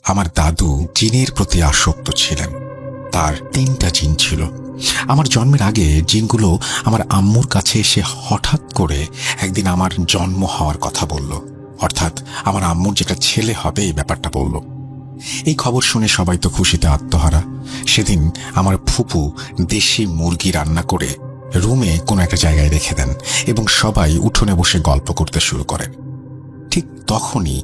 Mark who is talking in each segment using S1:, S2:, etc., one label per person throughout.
S1: আমার দাদু জিনের প্রতি আসক্ত ছিলেন। তার 3টা জিন ছিল। আমার জন্মের আগে জিনগুলো আমার আম্মুর কাছে এসে হঠাৎ করে একদিন আমার জন্ম হওয়ার কথা বলল, অর্থাৎ আমার আম্মুর যেটা ছেলে হবে এই ব্যাপারটা বলল। এই খবর শুনে সবাই তো খুশিতে আত্মহারা। সেদিন আমার ফুপু দেশি মুরগি রান্না করে রুমে কোনো একটা জায়গায় রেখে দেন এবং সবাই উঠোনে বসে গল্প করতে শুরু করেন। ঠিক তখনই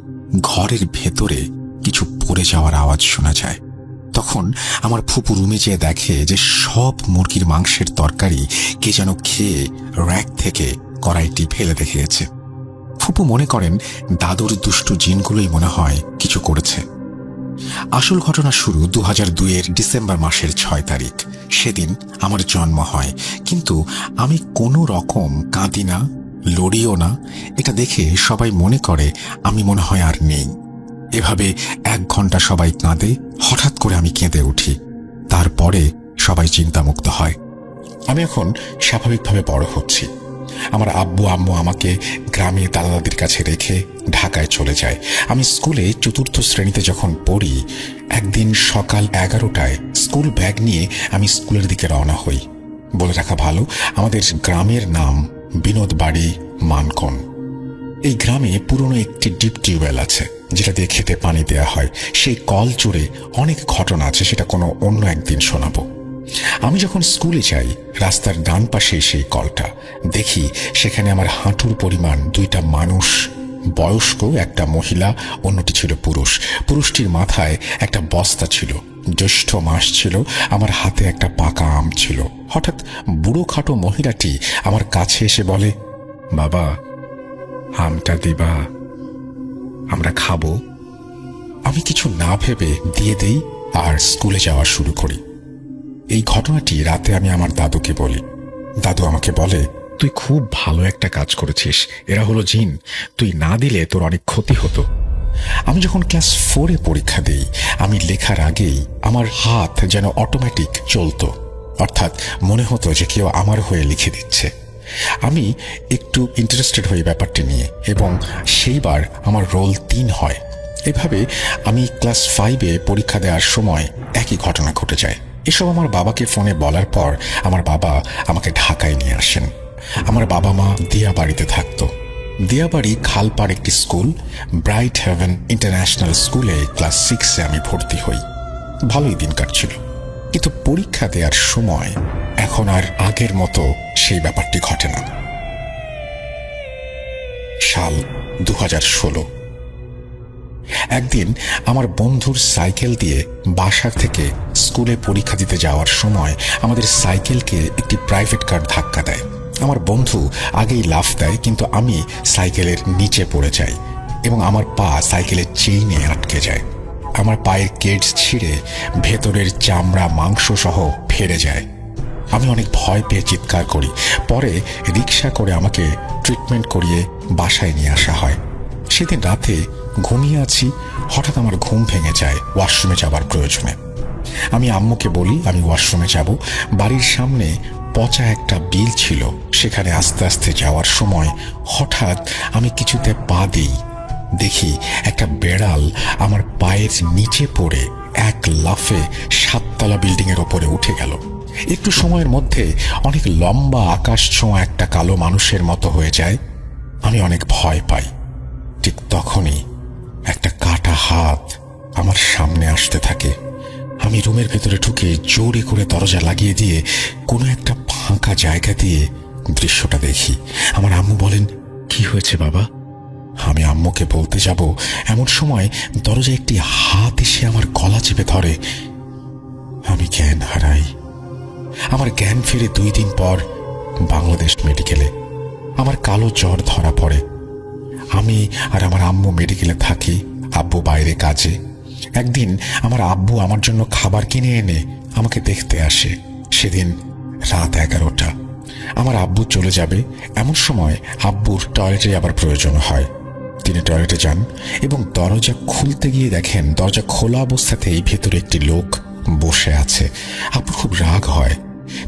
S1: ঘরের ভেতরে কিছু পড়ে যাওয়ার আওয়াজ শোনা যায়। তখন আমার ফুপু রুমে যেয়ে দেখে যে সব মুরগির মাংসের তরকারি কে যেন খেয়ে র্যাক থেকে কড়াইটি ফেলে রেখে গেছে। ফুপু মনে করেন দাদুর দুষ্টু জিনগুলোই মনে হয় কিছু করেছে। আসল ঘটনা শুরু 2002-এর ডিসেম্বর মাসের 6 তারিখ। সেদিন আমার জন্ম হয়, কিন্তু আমি কোনো রকম কাঁদি না, লড়িও না। এটা দেখে সবাই মনে করে আমি মনে হয় আর নেই। এভাবে 1 ঘন্টা সবাই কাঁদে। হঠাৎ করে আমি কেঁদে উঠি। তারপরে সবাই চিন্তামুক্ত হয়। আমি এখন স্বাভাবিকভাবে বড় হচ্ছি। আমার আব্বু আম্মু আমাকে গ্রামে দাদা দাদির কাছে রেখে ঢাকায় চলে যায়। আমি স্কুলে 4র্থ শ্রেণীতে যখন পড়ি, একদিন সকাল 11টায় স্কুল ব্যাগ নিয়ে আমি স্কুলের দিকে রওনা হই। বলে রাখা ভালো, আমাদের গ্রামের নাম বিনোদবাড়ি মানকন। এই গ্রামে পুরনো একটি ডিপ টিউবওয়েল আছে, যেটা দিয়ে খেতে পানি দেয়া হয়। সেই কল জুড়ে অনেক ঘটনা আছে, সেটা কোনো অন্য একদিন শোনাবো। আমি যখন স্কুলে যাই, রাস্তার ডান পাশে সেই কলটা দেখি। সেখানে আমার হাঁটুর পরিমাণ 2টা মানুষ, বয়স্ক, একটা মহিলা, অন্যটি ছিল পুরুষ। পুরুষটির মাথায় একটা বস্তা ছিল, জ্যৈষ্ঠ মাস ছিল, আমার হাতে একটা পাকা আম ছিল। হঠাৎ বুড়ো খাটো মহিলাটি আমার কাছে এসে বলে, বাবা, আমটা দিবা, আমরা খাবো। আমি কিছু না ভেবে দিয়ে দেই আর স্কুলে যাওয়া শুরু করি। এই ঘটনাটি রাতে আমি আমার দাদুকে বলি। দাদু আমাকে বলে, তুই খুব ভালো একটা কাজ করেছিস, এরা হলো জিন, তুই না দিলে তোর অনেক ক্ষতি হতো। আমি যখন ক্লাস 4-এ পরীক্ষা দিই, আমি লেখার আগেই আমার হাত যেন অটোমেটিক চলতো, অর্থাৎ মনে হতো যে কেউ আমার হয়ে লিখে দিচ্ছে। আমি একটু ইন্টারেস্টেড হই ব্যাপারটি নিয়ে, এবং সেইবার আমার রোল 3 হয়। এভাবে আমি ক্লাস 5-এ পরীক্ষা দেওয়ার সময় একই ঘটনা ঘটে যায়। এসব আমার বাবাকে ফোনে বলার পর আমার বাবা আমাকে ঢাকায় নিয়ে আসেন। আমার বাবা মা দিয়াবাড়িতে থাকতো। দিয়াবাড়ি খালপাড় একটি স্কুল, ব্রাইট হেভেন ইন্টারন্যাশনাল স্কুলে ক্লাস 6-এ আমি ভর্তি হই। ভালোই দিন কাটছিল, কিন্তু পরীক্ষা দেওয়ার সময় এখন আর আগের মতো সেই ব্যাপারটি ঘটে না। সাল 2016। একদিন আমার বন্ধুর সাইকেল দিয়ে বাসা থেকে স্কুলে পরীক্ষা দিতে যাওয়ার সময় আমাদের সাইকেলকে একটি প্রাইভেট কার ধাক্কা দেয়। আমার বন্ধু আগেই লাফ দেয়, কিন্তু আমি সাইকেলের নিচে পড়ে যাই এবং আমার পা সাইকেলের চেইনে আটকে যায়। আমার পায়ের কেডস ছিঁড়ে ভেতরের চামড়া মাংস সহ ফেড়ে যায়। আমি অনেক ভয় পেয়ে চিৎকার করি। পরে রিক্সা করে আমাকে ট্রিটমেন্ট করিয়ে বাসায় নিয়ে আসা হয়। সেদিন রাতে ঘুমিয়ে আছি, হঠাৎ আমার ঘুম ভেঙে যায় ওয়াশরুমে যাবার প্রয়োজনে। আমি আম্মুকে বলি আমি ওয়াশরুমে যাব। বাড়ির সামনে পচা একটা বিল ছিল, সেখানে আস্তে আস্তে যাওয়ার সময় হঠাৎ আমি কিছুতে পা দিই। দেখি একটা বেড়াল আমার পায়ের নিচে পড়ে এক লাফে 7তলা বিল্ডিংয়ের ওপরে উঠে গেল। একটু সময়ের মধ্যে অনেক লম্বা আকাশ ছোঁয়া একটা কালো মানুষের মতো হয়ে যায়। আমি অনেক ভয় পাই। ঠিক তখনই একটা কাটা হাত আমার সামনে আসতে থাকে। আমি রুমের ভেতরে ঢুকে জোরে করে দরজা লাগিয়ে দিয়ে কোনো একটা ফাঁকা জায়গা দিয়ে দৃশ্যটা দেখি। আমার আম্মু বলেন, কি হয়েছে বাবা? আমি আম্মুকে বলতে যাব, এমন সময় দরজায় একটি হাত এসে আমার গলা চেপে ধরে। আমি জ্ঞান হারাই। আমার জ্ঞান ফিরে 2 দিন পর বাংলাদেশ মেডিকেলে। আমার কালো জ্বর ধরা পড়ে। আমি আর আমার আম্মু মেডিকেলে থাকি, আব্বু বাইরে কাজে। একদিন আমার আব্বু আমার জন্য খাবার কিনে এনে আমাকে দেখতে আসে। সেদিন রাত 11টা। আমার আব্বু চলে যাবে, এমন সময় আব্বুর টয়লেটে যাবার প্রয়োজন হয়। তিনি টয়লেটে যান এবং দরজা খুলতে গিয়ে দেখেন দরজা খোলা অবস্থাতেই ভেতরে একটি লোক বসে আছে। আব্বুর খুব রাগ হয়।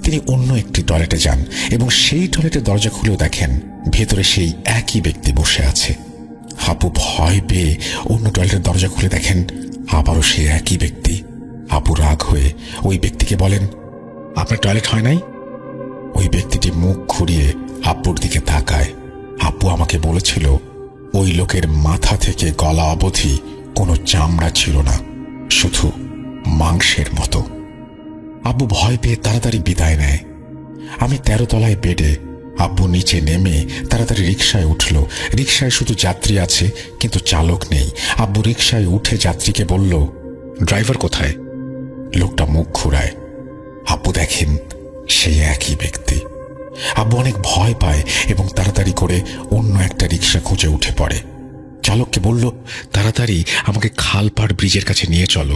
S1: তিনি অন্য একটি টয়লেটে যান এবং সেই টয়লেটের দরজা খুলেও দেখেন ভেতরে সেই একই ব্যক্তি বসে আছে। আব্বু ভয় পেয়ে অন্য টয়লেটের দরজা খুলে দেখেন আবারও সে একই ব্যক্তি। আব্বু রাগ হয়ে ওই ব্যক্তিকে বলেন, আপনার টয়লেট হয় নাই? ওই ব্যক্তিটি মুখ ঘুরিয়ে আব্বুর দিকে তাকায়। আব্বু আমাকে বলেছিল ওই লোকের মাথা থেকে গলা অবধি কোনো চামড়া ছিল না, শুধু মাংসের মতো। আব্বু ভয় পেয়ে তাড়াতাড়ি বিদায় নেয়। আমি 13 তলায় বেডে। আব্বু নিচে নেমে তাড়াতাড়ি রিকশায় উঠল। রিকশায় শুধু যাত্রী আছে, কিন্তু চালক নেই। আব্বু রিকশায় উঠে যাত্রীকে বলল, ড্রাইভার কোথায়? লোকটা মুখ ঘুরায়। আব্বু দেখেন সেই একই ব্যক্তি। আব্বু অনেক ভয় পায় এবং তাড়াতাড়ি করে অন্য একটা রিকশা খুঁজে উঠে পড়ে। চালককে বলল, তাড়াতাড়ি আমাকে খালপাড় ব্রিজের কাছে নিয়ে চলো।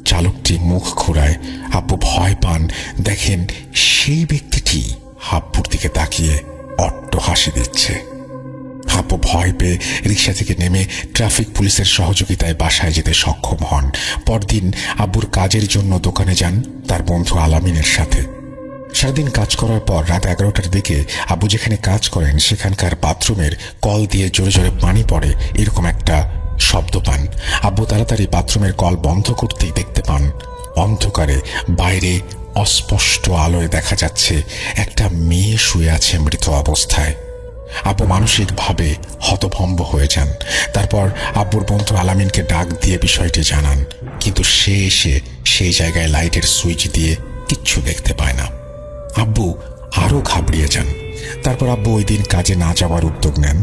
S1: চালকটি মুখ ঘোরায়। আব্বু ভয় পান। দেখেন সেই ব্যক্তিটি আব্বুর দিকে তাকিয়ে অট্ট হাসি দিচ্ছে। আব্বু ভয় পেয়ে রিকশা থেকে নেমে ট্রাফিক পুলিশের সহযোগিতায় বাসায় যেতে সক্ষম হন। পরদিন আব্বুর কাজের জন্য দোকানে যান তার বন্ধু আলামিনের সাথে। সারাদিন কাজ করার পর রাত 11টার দিকে আব্বু যেখানে কাজ করেন সেখানকার বাথরুমের কল দিয়ে জোরে জোরে পানি পড়ে, এরকম একটা শব্দ পান। আব্বু তাড়াতাড়ি বাথরুমের কল বন্ধ করতেই দেখতে পান অন্ধকারে বাইরে অস্পষ্ট আলোয় দেখা যাচ্ছে একটা মেয়ে শুয়ে আছে মৃত অবস্থায়। আব্বু মানসিকভাবে হতভম্ব হয়ে যান। তারপর আব্বুর বন্ধু আলামিনকে ডাক দিয়ে বিষয়টি জানান, কিন্তু সে এসে সেই জায়গায় লাইটের সুইচ দিয়ে কিচ্ছু দেখতে পায় না। আব্বু আরো ঘাবড়িয়ে যান। তারপর আব্বু ওই দিন কাজে না যাওয়ার উদ্যোগ নেন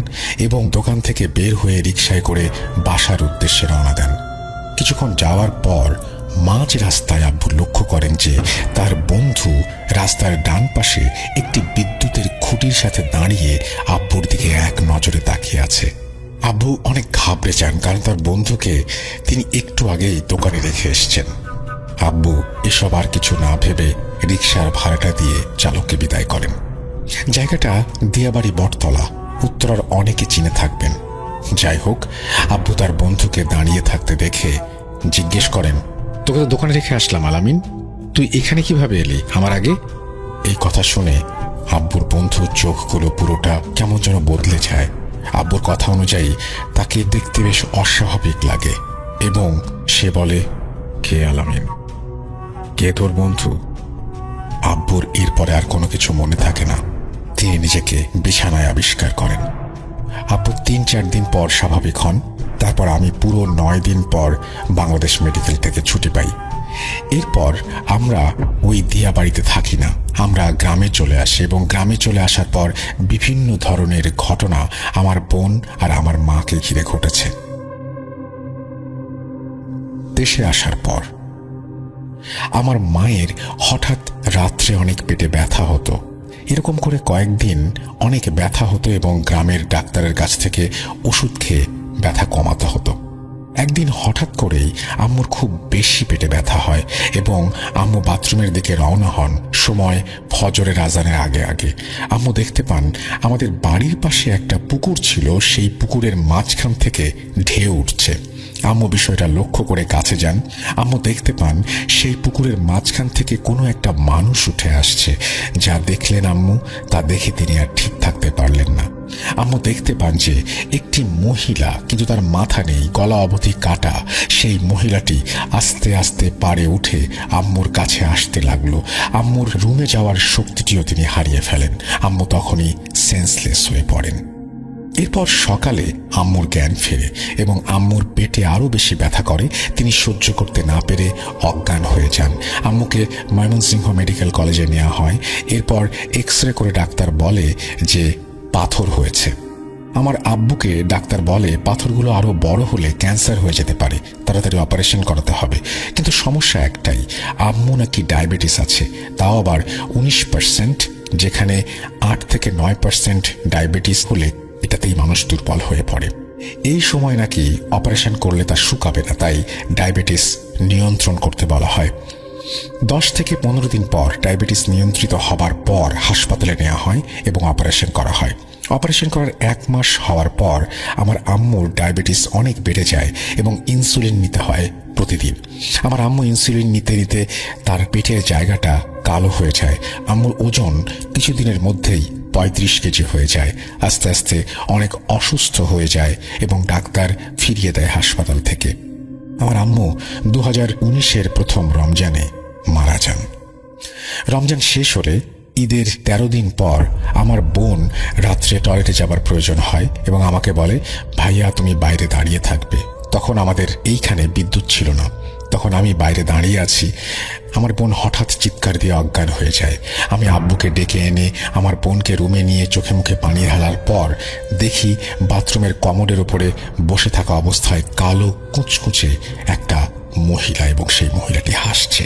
S1: এবং দোকান থেকে বের হয়ে রিকশায় করে বাসার উদ্দেশ্যে রওনা দেন। কিছুক্ষণ যাওয়ার পর মাঝ রাস্তায় আব্বু লক্ষ্য করেন যে তার বন্ধু রাস্তার ডান পাশে একটি বিদ্যুতের খুঁটির সাথে দাঁড়িয়ে আব্বুর দিকে এক নজরে তাকিয়ে আছে। আব্বু অনেক ঘাবড়ে যান, কারণ তার বন্ধুকে তিনি একটু আগেই দোকানে রেখে এসছেন। আব্বু এসব আর কিছু না ভেবে রিকশার ভাড়াটা দিয়ে চালককে বিদায় করেন। জায়গাটা দিয়াবাড়ি বটতলা, উত্তরার অনেকে চিনে থাকবেন। যাই হোক, আব্বু তার বন্ধুকে দাঁড়িয়ে থাকতে দেখে জিজ্ঞেস করেন, তোকে তো দোকানে রেখে আসলাম আলামিন, তুই এখানে কিভাবে এলি আমার আগে? এই কথা শুনে আব্বুর বন্ধুর চোখগুলো পুরোটা কেমন যেন বদলে যায়। আব্বুর কথা অনুযায়ী তাকে দেখতে বেশ অস্বাভাবিক লাগে এবং সে বলে, কে আলামিন? কে তোর বন্ধু? আব্বুর এরপরে আর কোনো কিছু মনে থাকে না। তিনি নিজেকে বিছানায় আবিষ্কার করেন। আব্বু 3-4 দিন পর স্বাভাবিক হন। তারপর আমি পুরো 9 দিন পর বাংলাদেশ মেডিকেল থেকে ছুটি পাই। এরপর আমরা ওই দিয়া বাড়িতে থাকি না, আমরা গ্রামে চলে আসি এবং গ্রামে চলে আসার পর বিভিন্ন ধরনের ঘটনা আমার বোন আর আমার মাকে ঘিরে ঘটেছে। দেশে আসার পর আমার মায়ের হঠাৎ রাত্রে অনেক পেটে ব্যথা হতো। এরকম করে কয়েকদিন অনেক ব্যথা হতো এবং গ্রামের ডাক্তারের কাছ থেকে ওষুধ খেয়ে ব্যথা কমাতে হতো। একদিন হঠাৎ করেই আম্মুর খুব বেশি পেটে ব্যথা হয় এবং আম্মু বাথরুমের দিকে রওনা হন সময় ফজরের আজানের আগে আগে। আম্মু দেখতে পান আমাদের বাড়ির পাশে একটা পুকুর ছিল, সেই পুকুরের মাঝখান থেকে ঢেউ উঠছে। আম্মু বিষয়টা লক্ষ্য করে কাছে যান। আম্মু দেখতে পান সেই পুকুরের মাঝখান থেকে কোনো একটা মানুষ উঠে আসছে। যা দেখলেন আম্মু, তা দেখে তিনি আর ঠিক থাকতে পারলেন না। আম্মু দেখতে পান যে একটি মহিলা, কিন্তু তার মাথা নেই, গলা অবধি কাটা। সেই মহিলাটি আস্তে আস্তে পাড়ে উঠে আম্মুর কাছে আসতে লাগলো। আম্মুর রুমে যাওয়ার শক্তিটিও তিনি হারিয়ে ফেলেন। আম্মু তখনই সেন্সলেস হয়ে পড়েন। এরপর সকালে আম্মুর জ্ঞান ফেরে এবং আম্মুর পেটে আরো বেশি ব্যথা করে। তিনি সহ্য করতে না পেরে অজ্ঞান হয়ে যান। আম্মুকে ময়মনসিংহ মেডিকেল কলেজে নেওয়া হয়। এরপর এক্স-রে করে ডাক্তার বলে যে পাথর হয়েছে। আমার আব্বুকে ডাক্তার বলে পাথরগুলো আরো বড় হলে ক্যান্সার হয়ে যেতে পারে, তাড়াতাড়ি অপারেশন করাতে হবে। কিন্তু সমস্যা একটাই, আম্মু নাকি ডায়াবেটিস আছে, তাও আবার 19%, যেখানে 8 থেকে 9% ডায়াবেটিস হলে এটাতেই মানুষ দুর্বল হয়ে পড়ে। এই সময় নাকি অপারেশন করলে তা শুকাবে না, তাই ডায়াবেটিস নিয়ন্ত্রণ করতে বলা হয়। 10 থেকে 15 দিন পর ডায়াবেটিস নিয়ন্ত্রিত হবার পর হাসপাতালে নেওয়া হয় এবং অপারেশন করা হয়। অপারেশন করার 1 মাস হওয়ার পর আমার আম্মুর ডায়াবেটিস অনেক বেড়ে যায় এবং ইনসুলিন নিতে হয় প্রতিদিন। আমার আম্মু ইনসুলিন নিতে নিতে তার পেটের জায়গাটা কালো হয়ে যায়। আম্মুর ওজন কিছুদিনের মধ্যেই 35 কেজি হয়ে যায়। আস্তে আস্তে অনেক অসুস্থ হয়ে যায় এবং ডাক্তার ফিরিয়ে দেয় হাসপাতাল থেকে। আমার আম্মু 2019-এর প্রথম রমজানে মারা যান। রমজান শেষ হলে ঈদের 13 দিন পর আমার বোন রাত্রে টয়লেটে যাবার প্রয়োজন হয় এবং আমাকে বলে, ভাইয়া তুমি বাইরে দাঁড়িয়ে থাকবে। তখন আমাদের এইখানে বিদ্যুৎ ছিল না। তখন আমি বাইরে দাঁড়িয়ে আছি। আমার বোন হঠাৎ চিৎকার দিয়ে অজ্ঞান হয়ে যায়। আমি আব্বুকে ডেকে এনে আমার বোনকে রুমে নিয়ে চোখে মুখে পানি ঢালার পর দেখি বাথরুমের কমোডের উপরে বসে থাকা অবস্থায় কালো কুচকুচে একটা মহিলা, এবং সেই মহিলাটি হাসছে।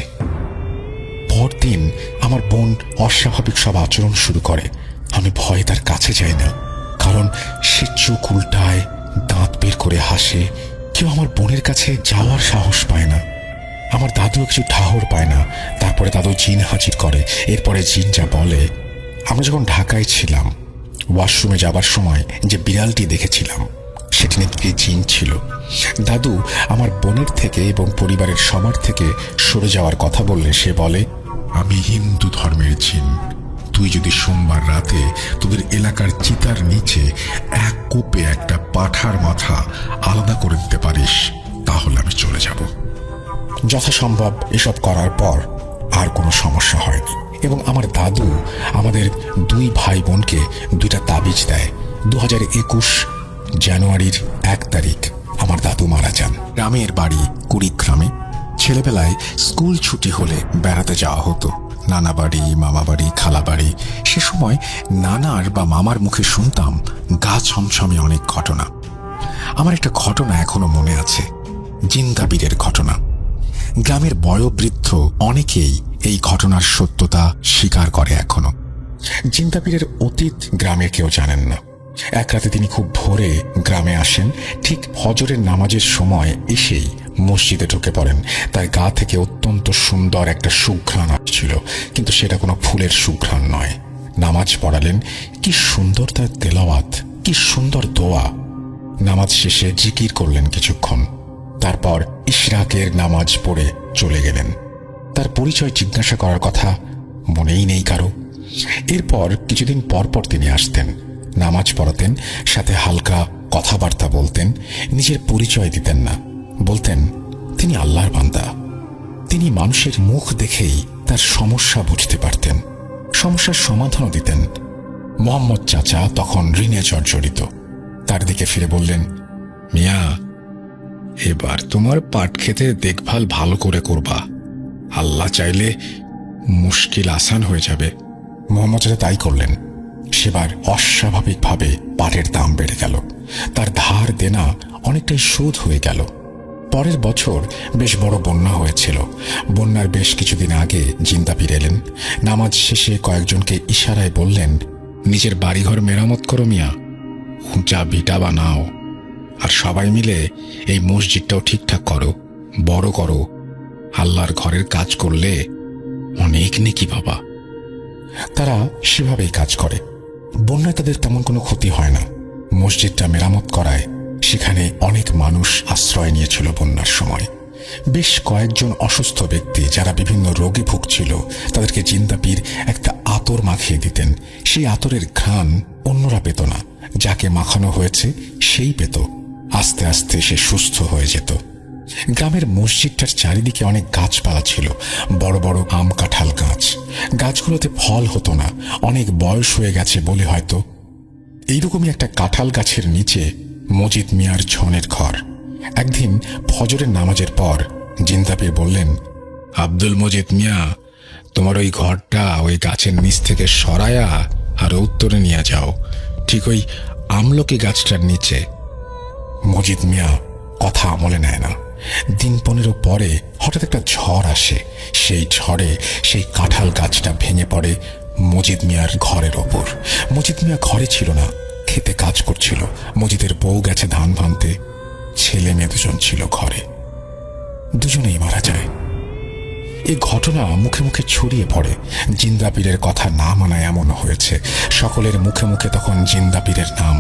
S1: পরদিন আমার বোন অস্বাভাবিক সব আচরণ শুরু করে। আমি ভয়ে তার কাছে যাই না, কারণ সে চোখ উল্টায়, দাঁত বের করে হাসে। কেউ আমার বোনের কাছে যাওয়ার সাহস পায় না। আমার দাদুও কিছু ঠাহর পায় না। তারপরে দাদু জিন হাজির করে। এরপরে জিন যা বলে, আমরা যখন ঢাকায় ছিলাম ওয়াশরুমে যাবার সময় যে বিড়ালটি দেখেছিলাম সেটি নাকি জিন ছিল। দাদু আমার বোনের থেকে এবং পরিবারের সবার থেকে সরে যাওয়ার কথা বললে সে বলে, আমি হিন্দু ধর্মের জিন, তুই যদি সোমবার রাতে তোদের এলাকার চিতার নিচে এক কোপে একটা পাঁঠার মাথা আলাদা করে দিতে পারিস তাহলে আমি চলে যাব। যথাসম্ভব এসব করার পর আর কোনো সমস্যা হয়নি, এবং আমার দাদু আমাদের 2 ভাই বোনকে 2টা তাবিজ দেয়। 2021 জানুয়ারির 1 তারিখ আমার দাদু মারা যান। গ্রামের বাড়ি কুড়িগ্রামে। ছেলেবেলায় স্কুল ছুটি হলে বেড়াতে যাওয়া হতো, নানা বাড়ি, মামা বাড়ি, খালা বাড়ি। সে সময় নানার বা মামার মুখে শুনতাম গা ছমছমে অনেক ঘটনা। আমার একটা ঘটনা এখনো মনে আছে, জিন্দাবীরের ঘটনা। গ্রামের বয়োবৃদ্ধ অনেকেই এই ঘটনার সত্যতা স্বীকার করে এখনো। জিন্দাবীরের অতীত গ্রামের কেউ জানেন না। এক রাতে তিনি খুব ভোরে গ্রামে আসেন। ঠিক ফজরের নামাজের সময় এসেই মসজিদে ঢুকে পড়েন। তার গা থেকে অত্যন্ত সুন্দর একটা সুঘ্রাণ আসছিল, কিন্তু সেটা কোনো ফুলের সুঘ্রাণ নয়। নামাজ পড়ালেন, কি সুন্দর তার তেলাওয়াত, কি সুন্দর দোয়া। নামাজ শেষে জিকির করলেন কিছুক্ষণ, তারপর ইশরাকের নামাজ পড়ে চলে গেলেন। তার পরিচয় জিজ্ঞাসা করার কথা মনেই নেই কারো। এরপর কিছুদিন পর পর তিনি আসতেন, নামাজ পড়াতেন, সাথে হালকা কথাবার্তা বলতেন। নিজের পরিচয় দিতেন না, বলতেন তিনি আল্লাহর বান্দা। তিনি মানুষের মুখ দেখেই তার সমস্যা বুঝতে পারতেন, সমস্যার সমাধানও দিতেন। মোহাম্মদ চাচা তখন ঋণে জর্জরিত। তার দিকে ফিরে বললেন, মিয়া, এবার তোমার পাট খেতে দেখভাল ভালো করে করবা, আল্লাহ চাইলে মুশকিল আসান হয়ে যাবে। মোহাম্মদ চাচা তাই করলেন। সেবার অস্বাভাবিকভাবে পাটের দাম বেড়ে গেল। তার ধার দেনা অনেকটাই শোধ হয়ে গেল। পরের বছর বেশ বড় বন্যা হয়েছিল। বন্যার বেশ কিছুদিন আগে জিন্দাপীর এলেন। নামাজ শেষে কয়েকজনকে ইশারায় বললেন, নিজের বাড়িঘর মেরামত করো মিয়া, উঁচা ভিটা বানাও, আর সবাই মিলে এই মসজিদটাও ঠিকঠাক করো, বড় করো। আল্লাহর ঘরের কাজ করলে অনেক নেকি বাবা। তারা সেভাবেই কাজ করে। বন্যায় তাদের তেমন কোনো ক্ষতি হয় না। মসজিদটা মেরামত করায় সেখানে অনেক মানুষ আশ্রয় নিয়েছিল বন্যার সময়। বেশ কয়েকজন অসুস্থ ব্যক্তি যারা বিভিন্ন রোগে ভুগছিল তাদেরকে জিন্দাপীর একটা আতর মাখিয়ে দিতেন। সেই আতরের ঘ্রাণ অন্যরা পেত না, যাকে মাখানো হয়েছে সেই পেত। আস্তে আস্তে সে সুস্থ হয়ে যেত। গ্রামের মসজিদটার চারিদিকে অনেক গাছপালা ছিল, বড় বড় আম কাঁঠাল গাছ। গাছগুলোতে ফল হতো না, অনেক বয়স হয়ে গেছে বলে হয়তো। এইরকমই একটা কাঁঠাল গাছের নিচে মজিদ মিয়ার ছনের ঘর। একদিন ফজরের নামাজের পর জিন্দাপীর বললেন, আব্দুল মজিদ মিয়া, তোমার ওই ঘরটা ওই গাছের নিচ থেকে সরায়া আর উত্তরে নিয়ে যাও, ঠিক ওই আমলকি গাছটার নিচে। মজিদ মিয়া কথা আমলে নেয় না। দিন 15 পরে হঠাৎ একটা ঝড় আসে। সেই ঝড়ে সেই কাঁঠাল গাছটা ভেঙে পড়ে মজিদ মিয়ার ঘরের ওপর। মজিদ মিয়া ঘরে ছিল না, খেতে কাজ করছিল। মজিদের বউ গেছে ধান ভানতে। ছেলে মেয়ে 2জন ছিল ঘরে, দুজনেই মারা যায়। এই ঘটনা মুখে মুখে ছড়িয়ে পড়ে। জিন্দাপীরের কথা না মানায় এমন হয়েছে। সকলের মুখে মুখে তখন জিন্দাপীরের নাম।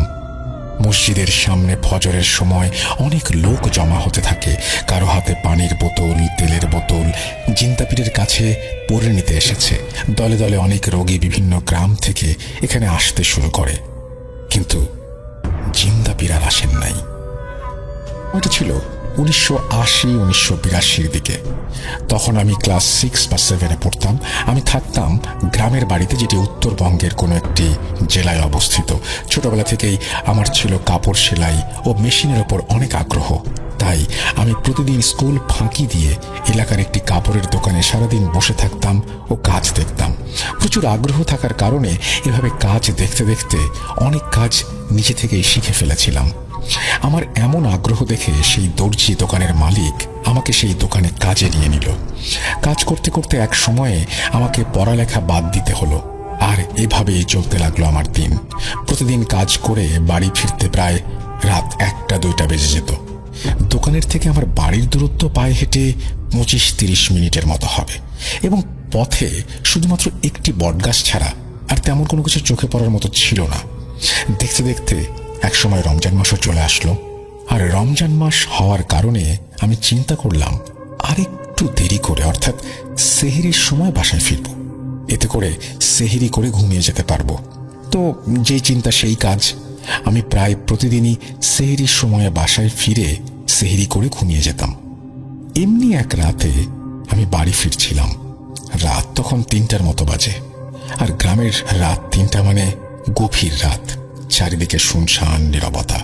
S1: মসজিদের সামনে ফজরের সময় অনেক লোক জমা হতে থাকে। কারো হাতে পানির বোতল, তেলের বোতল জিন্দাপীরের কাছে পরে নিতে এসেছে। দলে দলে অনেক রোগী বিভিন্ন গ্রাম থেকে এখানে আসতে শুরু করে, কিন্তু জিন্দাপীর আর আসেন নাই। ওটা ছিল 1980-1982 দিকে। তখন আমি ক্লাস 6 বা 7-এ পড়তাম। আমি থাকতাম গ্রামের বাড়িতে, যেটি উত্তরবঙ্গের কোনো একটি জেলায় অবস্থিত। ছোটবেলা থেকেই আমার ছিল কাপড় সেলাই ও মেশিনের ওপর অনেক আগ্রহ। তাই আমি প্রতিদিন স্কুল ফাঁকি দিয়ে এলাকার একটি কাপড়ের দোকানে সারাদিন বসে থাকতাম ও কাজ দেখতাম। প্রচুর আগ্রহ থাকার কারণে এভাবে কাজ দেখতে দেখতে অনেক কাজ নিজে থেকেই শিখে ফেলেছিলাম। আমার এমন আগ্রহ দেখে সেই দর্জি দোকানের মালিক আমাকে সেই দোকানে কাজে নিয়ে নিল। কাজ করতে করতে এক সময়ে আমাকে পড়ালেখা বাদ দিতে হলো। আর এভাবেই চলতে লাগলো আমার দিন। প্রতিদিন কাজ করে বাড়ি ফিরতে প্রায় রাত 1টা-2টা বেজে যেত। দোকানের থেকে আমার বাড়ির দূরত্ব পায়ে হেঁটে 25-30 মিনিটের মতো হবে, এবং পথে শুধুমাত্র একটি বটগাছ ছাড়া আর তেমন কোনো কিছু চোখে পড়ার মতো ছিল না। দেখতে দেখতে একসময় রমজান মাসও চলে আসলো। আর রমজান মাস হওয়ার কারণে আমি চিন্তা করলাম আরেকটু দেরি করে, অর্থাৎ সেহরির সময় বাসায় ফিরব। এতে করে সেহরি করে ঘুমিয়ে যেতে পারবো। তো যেই চিন্তা সেই কাজ। আমি প্রায় প্রতিদিনই সেহরির সময়ে বাসায় ফিরে সেহরি করে ঘুমিয়ে যেতাম। এমনি এক রাতে আমি বাড়ি ফিরছিলাম। রাত তখন 3টার মতো বাজে। আর গ্রামের রাত 3টা মানে গভীর রাত। চারিদিকে শুনশান নীরবতা।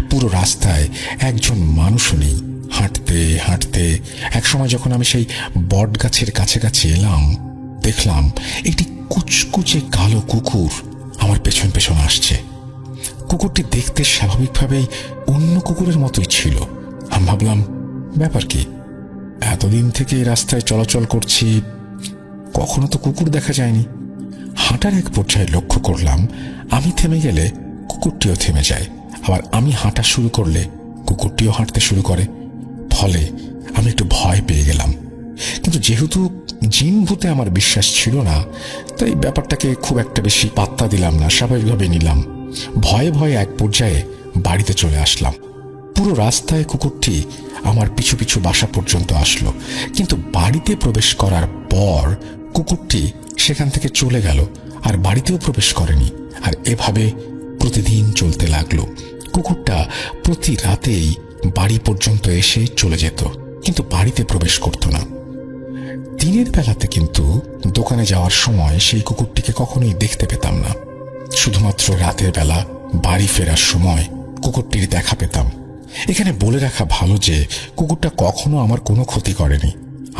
S1: পুরো রাস্তায় একজন মানুষও নেই। হাঁটতে হাঁটতে একসময় যখন আমি সেই বট গাছের কাছাকাছি এলাম, দেখলাম একটি কুচকুচে কালো কুকুর আমার পেছন পেছন আসছে। কুকুরটি দেখতে স্বাভাবিকভাবেই অন্য কুকুরের মতোই ছিল। আমি ভাবলাম, ব্যাপার কি, এতদিন থেকে এই রাস্তায় চলাচল করছি, কখনো তো কুকুর দেখা যায়নি। হাঁটার এক পর্যায়ে লক্ষ্য করলাম আমি থেমে গেলে কুকুরটিও থেমে যায়, আবার আমি হাঁটা শুরু করলে কুকুরটিও হাঁটতে শুরু করে। ফলে আমি একটু ভয় পেয়ে গেলাম। কিন্তু যেহেতু জিন ভূতে আমার বিশ্বাস ছিল না, তাই ব্যাপারটাকে খুব একটা বেশি পাত্তা দিলাম না, স্বাভাবিকভাবে নিলাম। ভয়ে ভয়ে এক পর্যায়ে বাড়িতে চলে আসলাম। পুরো রাস্তায় কুকুরটি আমার পিছু পিছু বাসা পর্যন্ত আসলো, কিন্তু বাড়িতে প্রবেশ করার পর কুকুরটি সেখান থেকে চলে গেল, আর বাড়িতেও প্রবেশ করেনি। আর এভাবে প্রতিদিন চলতে লাগলো। কুকুরটা প্রতি রাতেই বাড়ি পর্যন্ত এসে চলে যেত, কিন্তু বাড়িতে প্রবেশ করত না। দিনের বেলাতে কিন্তু দোকানে যাওয়ার সময় সেই কুকুরটিকে কখনোই দেখতে পেতাম না। শুধুমাত্র রাতের বেলা বাড়ি ফেরার সময় কুকুরটির দেখা পেতাম। এখানে বলে রাখা ভালো যে কুকুরটা কখনো আমার কোনো ক্ষতি করেনি।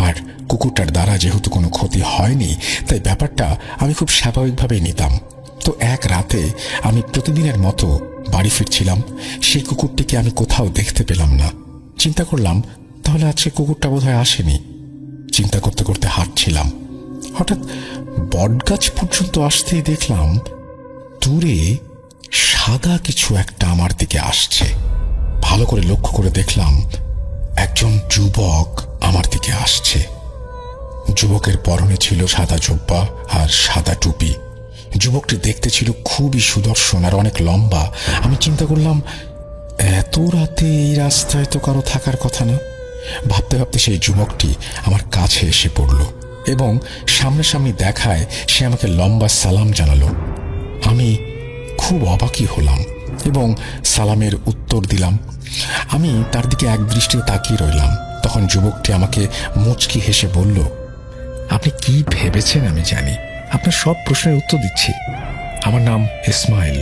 S1: আর কুকুরটার দ্বারা যেহেতু কোনো ক্ষতি হয়নি, তাই ব্যাপারটা আমি খুব স্বাভাবিকভাবেই নিতাম। তো এক রাতে আমি প্রতিদিনের মতো বাড়ি ফিরছিলাম। সেই কুকুরটিকে আমি কোথাও দেখতে পেলাম না। চিন্তা করলাম, তাহলে আজকে কুকুরটা বোধহয় আসেনি। চিন্তা করতে করতে হাঁটছিলাম। হঠাৎ বটগাছ পর্যন্ত আসতেই দেখলাম দূরে সাদা কিছু একটা আমার দিকে আসছে। ভালো করে লক্ষ্য করে দেখলাম একজন যুবক আমার দিকে আসছে। যুবকের পরনে ছিল সাদা জুব্বা আর সাদা টুপি। যুবকটি দেখতে ছিল খুবই সুদর্শন আর অনেক লম্বা। আমি চিন্তা করলাম, এত রাতে এই রাস্তায় তো কারো থাকার কথা না। ভাবতে ভাবতে সেই যুবকটি আমার কাছে এসে পড়ল এবং সামনাসামনি দেখায় সে আমাকে লম্বা সালাম জানালো। আমি খুব অবাকই হলাম এবং সালামের উত্তর দিলাম। আমি তার দিকে এক দৃষ্টিতে তাকিয়ে রইলাম। তখন যুবকটি আমাকে মুচকি হেসে বলল, আপনি কি ভেবেছেন আমি জানি, আপনার সব প্রশ্নের উত্তর দিচ্ছি। আমার নাম ইসমাইল।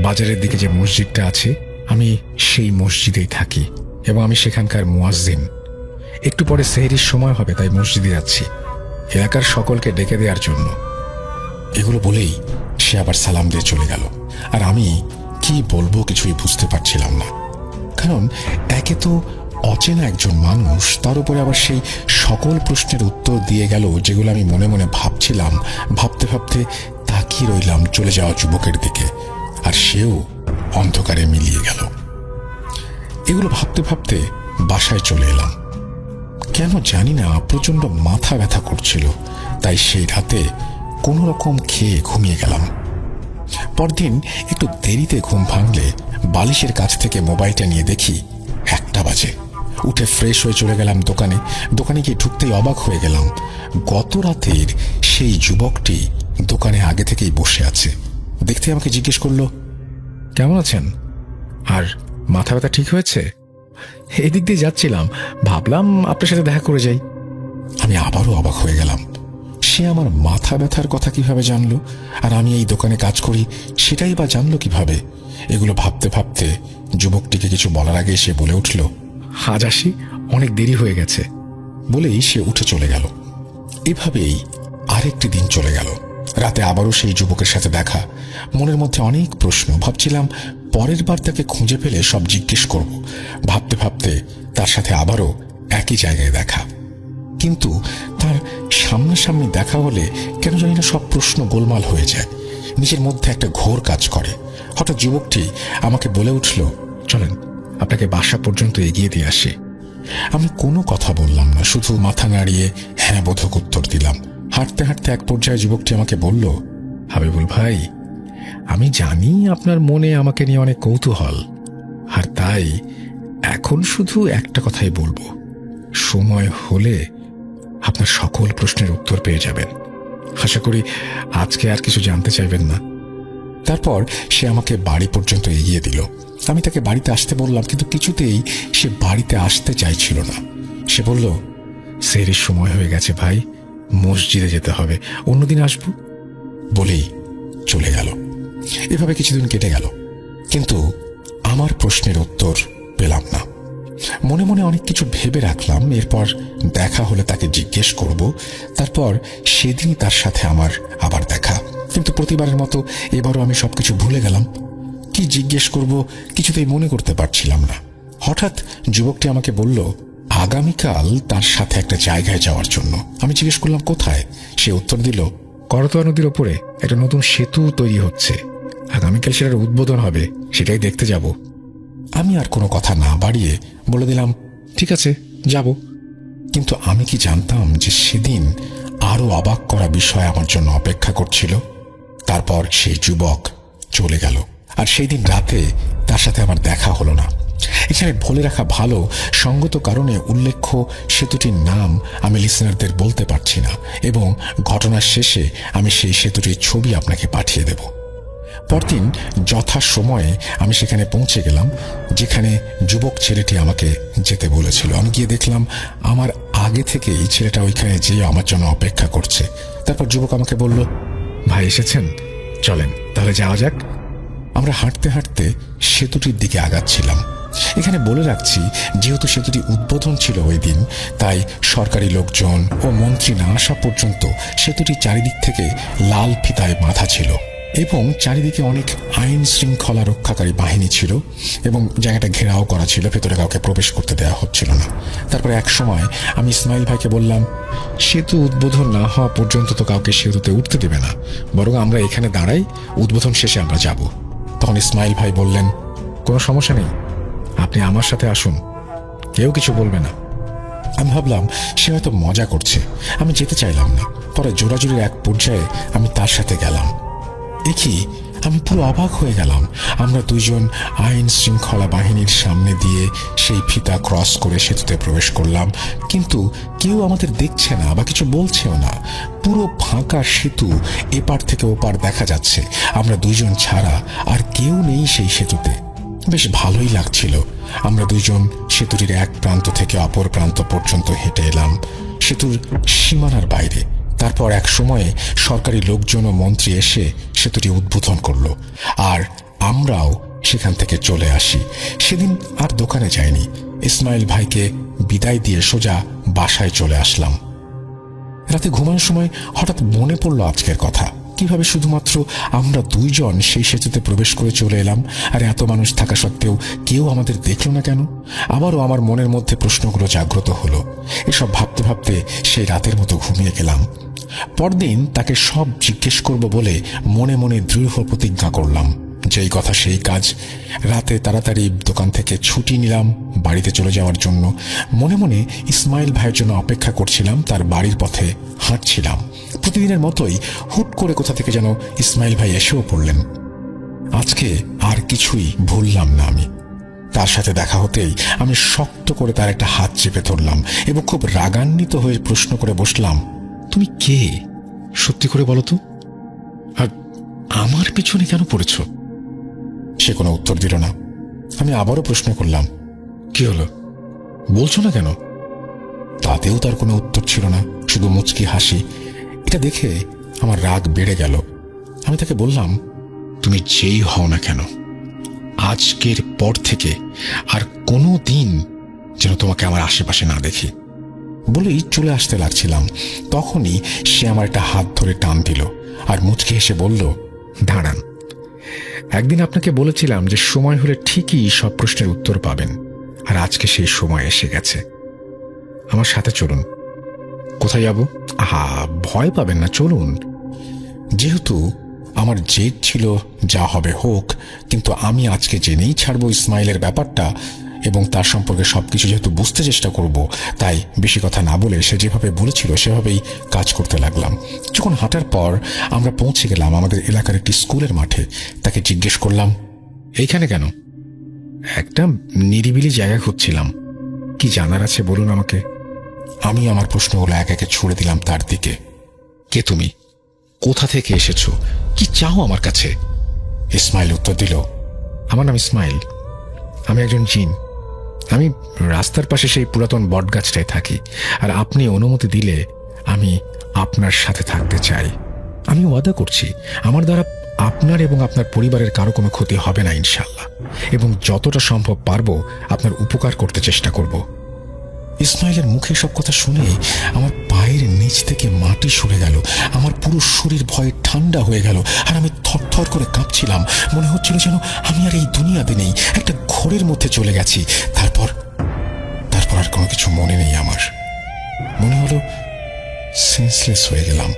S1: বাজারের দিকে যে মসজিদটা আছে, আমি সেই মসজিদেই থাকি এবং আমি সেখানকার মুয়াজ্জিন। একটু পরে সেহরির সময় হবে, তাই মসজিদে যাচ্ছি এলাকার সকলকে ডেকে দেওয়ার জন্য। এগুলো বলেই সে আবার সালাম দিয়ে চলে গেল। আর আমি কি বলবো কিছুই বুঝতে পারছিলাম না, কারণ একে তো অচেনা একজন মানুষ, তার উপরে আবার সেই সকল প্রশ্নের উত্তর দিয়ে গেল যেগুলো আমি মনে মনে ভাবছিলাম। ভাবতে ভাবতে তাকিয়ে রইলাম চলে যাওয়া যুবকের দিকে, আর সেও অন্ধকারে মিলিয়ে গেল। এগুলো ভাবতে ভাবতে বাসায় চলে এলাম। কেন জানি না প্রচন্ড মাথা ব্যথা করছিল, তাই সেই রাতে কোনো রকম খেয়ে ঘুমিয়ে গেলাম। পরদিন একটু দেরিতে ঘুম ভাঙলে বালিশের কাছ থেকে মোবাইলটা নিয়ে দেখি 1টা বাজে। উঠে ফ্রেশ হয়ে চলে গেলাম দোকানে। দোকানে গিয়ে ঢুকতেই অবাক হয়ে গেলাম, গত রাতের সেই যুবকটি দোকানে আগে থেকেই বসে আছে। দেখতে আমাকে জিজ্ঞেস করলো, কেমন আছেন আর মাথা ব্যথা ঠিক হয়েছে?
S2: এদিক দিয়ে যাচ্ছিলাম, ভাবলাম আপনার সাথে দেখা করে যাই।
S1: আমি আবারও অবাক হয়ে গেলাম। সে আমার মাথা ব্যথার কথা কিভাবে জানলো, আর আমি এই দোকানে কাজ করি সেটাই বা জানলো কিভাবে? এগুলো ভাবতে ভাবতে যুবকটিকে কিছু বলার আগে সে বলে উঠল,
S2: আজ আসি, অনেক দেরি হয়ে গেছে।
S1: বলেই সে উঠে চলে গেল। এভাবেই আরেকটি দিন চলে গেল। রাতে আবারও সেই যুবকের সাথে দেখা। মনের মধ্যে অনেক প্রশ্ন। ভাবছিলাম পরের বার তাকে খুঁজে পেলে সব জিজ্ঞেস করব। ভাবতে ভাবতে তার সাথে আবারও একই জায়গায় দেখা। কিন্তু তার সামনাসামনি দেখা হলে কেন জানি না সব প্রশ্ন গোলমাল হয়ে যায়। নিজের মধ্যে একটা ঘোর কাজ করে। হঠাৎ যুবকটি আমাকে বলে উঠল,
S2: চলেন, আপনাকে বাসা পর্যন্ত এগিয়ে দিয়ে আসি।
S1: আমি কোনো কথা বললাম না, শুধু মাথা নাড়িয়ে হ্যাঁ বোধক উত্তর দিলাম। হাঁটতে হাঁটতে এক পর্যায়ে যুবকটি আমাকে বলল,
S2: হাবিবুল ভাই, আমি জানি আপনার মনে আমাকে নিয়ে অনেক কৌতূহল, আর তাই এখন শুধু একটা কথাই বলবো, সময় হলে আপনার সকল প্রশ্নের উত্তর পেয়ে যাবেন। আশা করি আজকে আর কিছু জানতে চাইবেন না।
S1: তারপর সে আমাকে বাড়ি পর্যন্ত এগিয়ে দিল। আমি তাকে বাড়িতে আসতে বললাম, কিন্তু কিছুতেই সে বাড়িতে আসতে চাইছিল না। সে বলল,
S2: সেহরির সময় হয়ে গেছে ভাই, মসজিদে যেতে হবে, অন্যদিন আসবো।
S1: বলেই চলে গেল। এভাবে কিছুদিন কেটে গেল, কিন্তু আমার প্রশ্নের উত্তর পেলাম না। মনে মনে অনেক কিছু ভেবে রাখলাম, এরপর দেখা হলে তাকে জিজ্ঞেস করব। তারপর সেদিনই তার সাথে আমার আবার দেখা। কিন্তু প্রতিবারের মতো এবারও আমি সবকিছু ভুলে গেলাম। কি জিজ্ঞেস করব কিছুতেই মনে করতে পারছিলাম না। হঠাৎ যুবকটি আমাকে বলল, আগামীকাল তার সাথে একটা জায়গায় যাওয়ার জন্য। আমি জিজ্ঞেস করলাম, কোথায়? সে উত্তর দিল,
S2: করতোয়া নদীর ওপরে একটা নতুন সেতু তৈরি হচ্ছে, আগামীকাল সেটার উদ্বোধন হবে, সেটাই দেখতে যাব।
S1: আমি আর কোনো কথা না বাড়িয়ে বলে দিলাম,
S2: ঠিক আছে, যাব।
S1: কিন্তু আমি কি জানতাম যে সেদিন আরো অবাক করা বিষয় আমার জন্য অপেক্ষা করছিল। তারপর সেই যুবক চলে গেল, আর সেই দিন রাতে তার সাথে আমার দেখা হলো না। এখানে বলে রাখা ভালো, সঙ্গত কারণে উল্লেখ্য সেতুটির নাম আমি লিসনারদের বলতে পারছি না, এবং ঘটনার শেষে আমি সেই সেতুটির ছবি আপনাকে পাঠিয়ে দেব। পরদিন যথাসময়ে আমি সেখানে পৌঁছে গেলাম, যেখানে যুবক ছেলেটি আমাকে যেতে বলেছিল। আমি গিয়ে দেখলাম আমার আগে থেকে এই ছেলেটা ওইখানে যেয়ে আমার জন্য অপেক্ষা করছে। তারপর যুবক আমাকে বলল,
S2: ভাই এসেছেন, চলেন তাহলে যাওয়া যাক।
S1: আমরা হাঁটতে হাঁটতে সেতুটির দিকে আগাচ্ছিলাম। এখানে বলে রাখছি, যেহেতু সেতুটি উদ্বোধন ছিল ওই দিন, তাই সরকারি লোকজন ও মন্ত্রী না আসা পর্যন্ত সেতুটি চারিদিক থেকে লাল ফিতায় বাঁধা ছিল, এবং চারিদিকে অনেক আইন শৃঙ্খলা রক্ষাকারী বাহিনী ছিল, এবং জায়গাটা ঘেরাও করা ছিল, ভেতরে কাউকে প্রবেশ করতে দেওয়া হচ্ছিল না। তারপরে এক সময় আমি ইসমাইল ভাইকে বললাম,
S2: সেতু উদ্বোধন না হওয়া পর্যন্ত তো কাউকে সেতুতে উঠতে দেবে না, বরং আমরা এখানে দাঁড়াই, উদ্বোধন শেষে আমরা যাব।
S1: তখন ইসমাইল ভাই বললেন,
S2: কোনো সমস্যা নেই, আপনি আমার সাথে আসুন, কেউ কিছু বলবে না।
S1: আমি ভাবলাম সে হয়তো মজা করছে। আমি যেতে চাইলাম না। পরে জোরাজুরির এক পর্যায়ে আমি তার সাথে গেলাম। দেখি আমি পুরো অবাক হয়ে গেলাম। আমরা দুইজন আইন শৃঙ্খলা বাহিনীর সামনে দিয়ে সেই ফিতা ক্রস করে সেতুতে প্রবেশ করলাম, কিন্তু কেউ আমাদের দেখছে না বা কিছু বলছেও না। পুরো ফাঁকা সেতু, এপার থেকে ওপার দেখা যাচ্ছে। আমরা দুইজন ছাড়া আর কেউ নেই সেই সেতুতে। বেশ ভালোই লাগছিল। আমরা দুইজন সেতুটির এক প্রান্ত থেকে অপর প্রান্ত পর্যন্ত হেঁটে এলাম, সেতুর সীমানার বাইরে। তারপর এক সময়ে সরকারি লোকজন ও মন্ত্রী এসে সেতুটি উদ্বোধন করলো, আর আমরাও সেখান থেকে চলে আসি। সেদিন আর দোকানে যাইনি। ইসমাইল ভাইকে বিদায় দিয়ে সোজা বাসায় চলে আসলাম। রাতে ঘুমানোর সময় হঠাৎ মনে পড়ল আজকের কথা। কিভাবে শুধুমাত্র আমরা দুইজন সেই সেতুতে প্রবেশ করে চলে এলাম, আর এত মানুষ থাকা সত্ত্বেও কেউ আমাদের দেখল না কেন? আবারও আমার মনের মধ্যে প্রশ্নগুলো জাগ্রত হলো। এসব ভাবতে ভাবতে সেই রাতের মতো ঘুমিয়ে গেলাম। পরদিন তাকে সব জিজ্ঞেস করব বলে মনে মনে দৃঢ় প্রতিজ্ঞা করলাম, যেই কথা সেই কাজ। রাতে তাড়াতাড়ি দোকান থেকে ছুটি নিলাম বাড়িতে চলে যাওয়ার জন্য। মনে মনে ইসমাইল ভাইয়ের জন্য অপেক্ষা করছিলাম। তার বাড়ির পথে হাঁটছিলাম। প্রতিদিনের মতোই হুট করে কোথা থেকে যেন ইসমাইল ভাই এসেও পড়লেন। আজকে আর কিছুই ভুললাম না আমি। তার সাথে দেখা হতেই আমি শক্ত করে তার একটা হাত চেপে ধরলাম এবং খুব রাগান্বিত হয়ে প্রশ্ন করে বসলাম,
S2: তুমি কে? সত্যি করে বলো তো, আর আমার পিছনে কেন পড়েছ?
S1: সে কোনো উত্তর দিল না। আমি আবারও প্রশ্ন করলাম,
S2: কি হলো, বলছো না কেন? তাতেও তার কোনো উত্তর ছিল না, শুধু মুচকি হাসি। এটা দেখে আমার রাগ বেড়ে গেল। আমি তাকে বললাম, তুমি যেই হও না কেন, আজকের পর থেকে আর কোনো দিন যেন তোমাকে আমার আশেপাশে না দেখি। বলেই চলে আসতে লাগছিলাম, তখনই সে আমার একটা হাত ধরে টান দিল আর মুচকি হেসে বলল, দাঁড়ান, একদিন আপনাকে বলেছিলাম যে সময় হলে ঠিকই সব প্রশ্নের উত্তর পাবেন, আর আজকে সেই সময় এসে গেছে। আমার সাথে চলুন। কোথায় যাব? আহা, ভয় পাবেন না, চলুন। যেহেতু আমার জেদ ছিল যা হবে হোক, কিন্তু আমি আজকে জেনেই ছাড়বো ইসমাইলের ব্যাপারটা এবং তার সম্পর্কে সবকিছু যেহেতু বুঝতে চেষ্টা করব, তাই বেশি কথা না বলে সে যেভাবে বলেছিল সেভাবেই কাজ করতে লাগলাম। যখন হাঁটার পর আমরা পৌঁছে গেলাম আমাদের এলাকার একটি স্কুলের মাঠে, তাকে জিজ্ঞেস করলাম, এইখানে কেন? একটা নিরিবিলি জায়গা খুঁজছিলাম। কি জানার আছে বলুন আমাকে। আমি আমার প্রশ্নগুলো এক একে ছুড়ে দিলাম তার দিকে। কে তুমি? কোথা থেকে এসেছো? কি চাও আমার কাছে? ইসমাইল উত্তর দিল, আমার নাম ইসমাইল, আমি একজন জিন। আমি রাস্তার পাশে সেই পুরাতন বটগাছটায় থাকি, আর আপনি অনুমতি দিলে আমি আপনার সাথে থাকতে চাই। আমি ওয়াদা করছি আমার দ্বারা আপনার এবং আপনার পরিবারের কারো কোনো ক্ষতি হবে না ইনশাল্লাহ, এবং যতটা সম্ভব পারবো আপনার উপকার করতে চেষ্টা করব। ইসমাইলের মুখে সব কথা শুনে আমার পায়ের নিচ থেকে মাটি সরে গেল, আমার পুরো শরীর ভয়ে ঠান্ডা হয়ে গেল, আর আমি থরথর করে কাঁপছিলাম। মনে হচ্ছিল যেন আমি আর এই দুনিয়াতে নেই, একটা ঘোরের মধ্যে চলে গেছি। তারপর আর কোনো কিছু মনে নেই আমার। মনে হলো সেন্সলেস হয়ে গেলাম।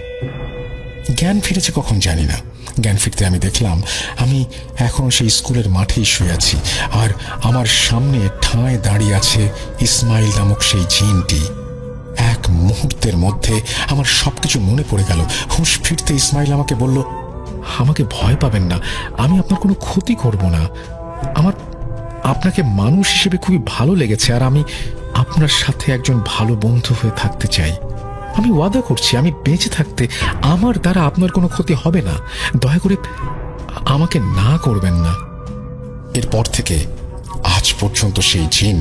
S2: জ্ঞান ফিরেছে কখন জানি না। জ্ঞান ফিরতে আমি দেখলাম আমি এখনো সেই স্কুলের মাঠেই শুয়ে আছি, আর আমার সামনে ঠায় দাঁড়িয়ে আছে ইসমাইল নামক সেই জিনটি। এক মুহূর্তের মধ্যে আমার সবকিছু মনে পড়ে গেল। হুঁশ ফিরতে ইসমাইল আমাকে বলল, আমাকে ভয় পাবেন না, আমি আপনার কোনো ক্ষতি করব না। আমার আপনাকে মানুষ হিসেবে খুবই ভালো লেগেছে, আর আমি আপনার সাথে একজন ভালো বন্ধু হয়ে থাকতে চাই। আমি ওয়াদা করছি আমি বেঁচে থাকতে আমার দ্বারা আপনার কোনো ক্ষতি হবে না। দয়া করে আমাকে না করবেন না। এরপর থেকে আজ পর্যন্ত সেই জিন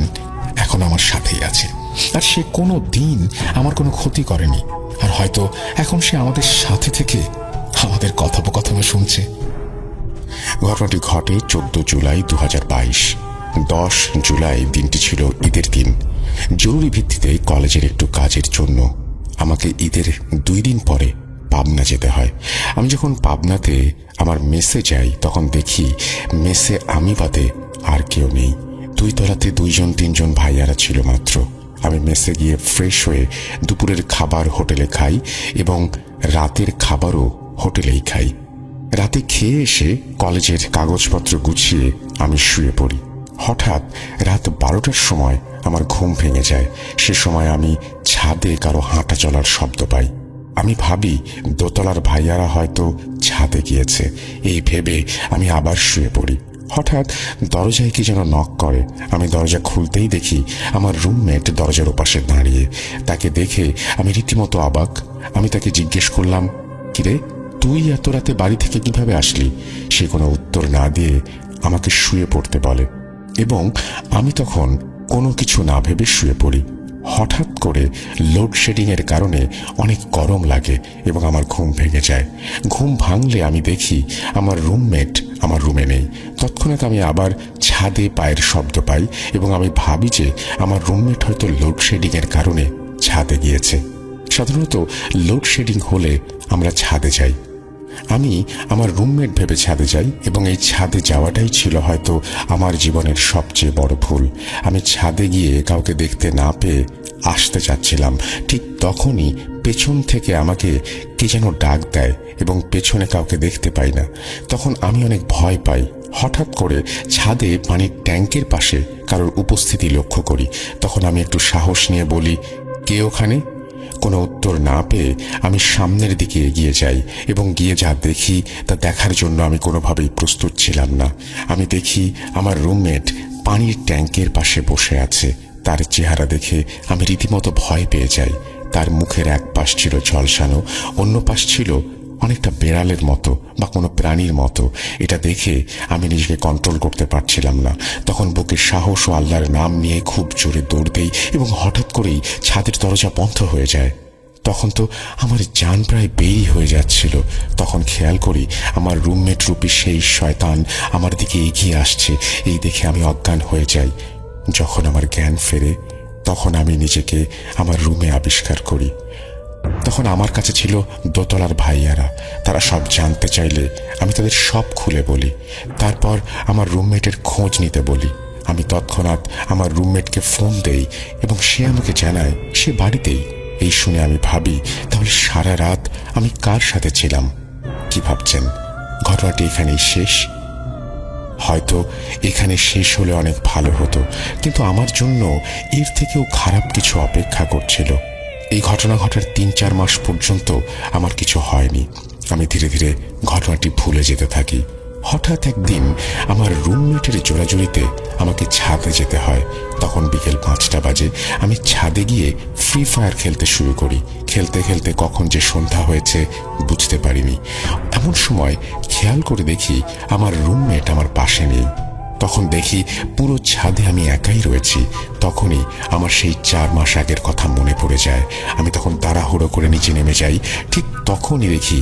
S2: এখন আমার সাথেই আছে, আর সে কোনো দিন আমার কোনো ক্ষতি করেনি। আর হয়তো এখন সে আমাদের সাথে থেকে আমাদের কথোপকথন শুনছে। ঘটনাটি ঘটে 14 জুলাই 2022। 10 জুলাই দিনটি ছিল ঈদের দিন। জরুরি ভিত্তিতে কলেজের একটু কাজের জন্য আমাকে ঈদের 2 দিন পরে পাবনা যেতে হয়। আমি যখন পাবনাতে আমার মেসে যাই তখন দেখি মেসে আমি বাদে আর কেউ নেই। 2 তলাতে 2-3জন ভাইয়ারা ছিল মাত্র। আমি মেসে গিয়ে ফ্রেশ হয়ে দুপুরের খাবার হোটেলে খাই এবং রাতের খাবারও হোটেলেই খাই। রাতে খেয়ে এসে কলেজের কাগজপত্র গুছিয়ে আমি শুয়ে পড়ি। হঠাৎ রাত 12টার সময় আমার ঘুম ভেঙে যায়। সে সময় আমি ছাদে কারো হাঁটা চলার শব্দ পাই। আমি ভাবি দোতলার ভাইয়ারা হয়তো ছাদে গিয়েছে। এই ভেবে আমি আবার শুয়ে পড়ি। হঠাৎ দরজায় কি যেন নক করে। আমি দরজা খুলতেই দেখি আমার রুমমেট দরজার ওপাশে দাঁড়িয়ে। তাকে দেখে আমি রীতিমতো অবাক। আমি তাকে জিজ্ঞেস করলাম, কিরে তুই এত রাতে বাড়ি থেকে কিভাবে আসলি? সে কোনো উত্তর না দিয়ে আমাকে শুয়ে পড়তে বলে এবং আমি তখন কোনো কিছু না ভেবে শুয়ে পড়ি। হঠাৎ করে লোডশেডিং এর কারণে অনেক গরম লাগে এবং আমার ঘুম ভেঙে যায়। ঘুম ভাঙলে আমি দেখি আমার রুমমেট আমার রুমে নেই। তৎক্ষণাৎ আমি আবার ছাদে পায়ের শব্দ পাই এবং আমি ভাবি যে আমার রুমমেট হয়তো লোডশেডিং এর কারণে ছাদে গিয়েছে। সাধারণত লোডশেডিং হলে আমরা ছাদে যাই। আমি আমার রুমমেট ভেবে ছাদে যাই এবং এই ছাদে যাওয়াটাই ছিল হয়তো আমার জীবনের সবচেয়ে বড় ভুল। আমি ছাদে গিয়ে কাউকে দেখতে না পেয়ে আসতে চাচ্ছিলাম, ঠিক তখনই পেছন থেকে আমাকে কে যেন ডাক দেয় এবং পেছনে কাউকে দেখতে পাই না। তখন আমি অনেক ভয় পাই। হঠাৎ করে ছাদে পানির ট্যাঙ্কের পাশে কারোর উপস্থিতি লক্ষ্য করি। তখন আমি একটু সাহস নিয়ে বলি, কে ওখানে? কোনো উত্তর না পেয়ে আমি সামনের দিকে এগিয়ে যাই এবং গিয়ে যা দেখি তা দেখার জন্য আমি কোনোভাবেই প্রস্তুত ছিলাম না। আমি দেখি আমার রুমমেট পানির ট্যাঙ্কের পাশে বসে আছে। তার চেহারা দেখে আমি রীতিমতো ভয় পেয়ে যাই। তার মুখের এক পাশ ছিল ঝলসানো, অন্য পাশ ছিল
S1: অনেকটা বেড়ালের মতো বা কোনো প্রাণীর মতো। এটা দেখে আমি নিজেকে কন্ট্রোল করতে পারছিলাম না। তখন বুকের সাহস ও আল্লাহর নাম নিয়ে খুব জোরে দৌড় দেই এবং হঠাৎ করেই ছাদের দরজা বন্ধ হয়ে যায়। তখন তো আমার জান প্রায় বেরিয়ে হয়ে যাচ্ছিল। তখন খেয়াল করি আমার রুমমেট রূপী সেই শয়তান আমার দিকে এগিয়ে আসছে। এই দেখে আমি অজ্ঞান হয়ে যাই। যখন আমার জ্ঞান ফেরে তখন আমি নিজেকে আমার রুমে আবিষ্কার করি। তখন আমার কাছে ছিল দোতলার ভাইয়ারা। তারা সব জানতে চাইলে আমি তাদের সব খুলে বলি। তারপর আমার রুমমেটের খোঁজ নিতে বলি। আমি তৎক্ষণাৎ আমার রুমমেটকে ফোন দেই এবং সে আমাকে জানায় সে বাড়িতেই। এই শুনে আমি ভাবি, তাহলে সারা রাত আমি কার সাথে ছিলাম? কি ভাবছেন, ঘটনাটি এখানেই শেষ? হয়তো এখানে শেষ হলে অনেক ভালো হতো, কিন্তু আমার জন্য এর থেকেও খারাপ কিছু অপেক্ষা করছিল। এই ঘটনা ঘটার 3-4 মাস পর্যন্ত আমার কিছু হয়নি। আমি ধীরে ধীরে ঘটনাটি ভুলে যেতে থাকি। হঠাৎ একদিন আমার রুমমেটের জোড়াজুড়িতে আমাকে ছাদে যেতে হয়। তখন বিকেল 5টা বাজে। আমি ছাদে গিয়ে ফ্রি ফায়ার খেলতে শুরু করি। খেলতে খেলতে কখন যে সন্ধ্যা হয়েছে বুঝতে পারিনি। এমন সময় খেয়াল করে দেখি আমার রুমমেট আমার পাশে নেই। তখন দেখি পুরো ছাদে আমি একাই রয়েছি। তখনই আমার সেই 4 মাস আগের কথা মনে পড়ে যায়। আমি তখন তাড়াহুড়ো করে নিচে নেমে যাই। ঠিক তখনই দেখি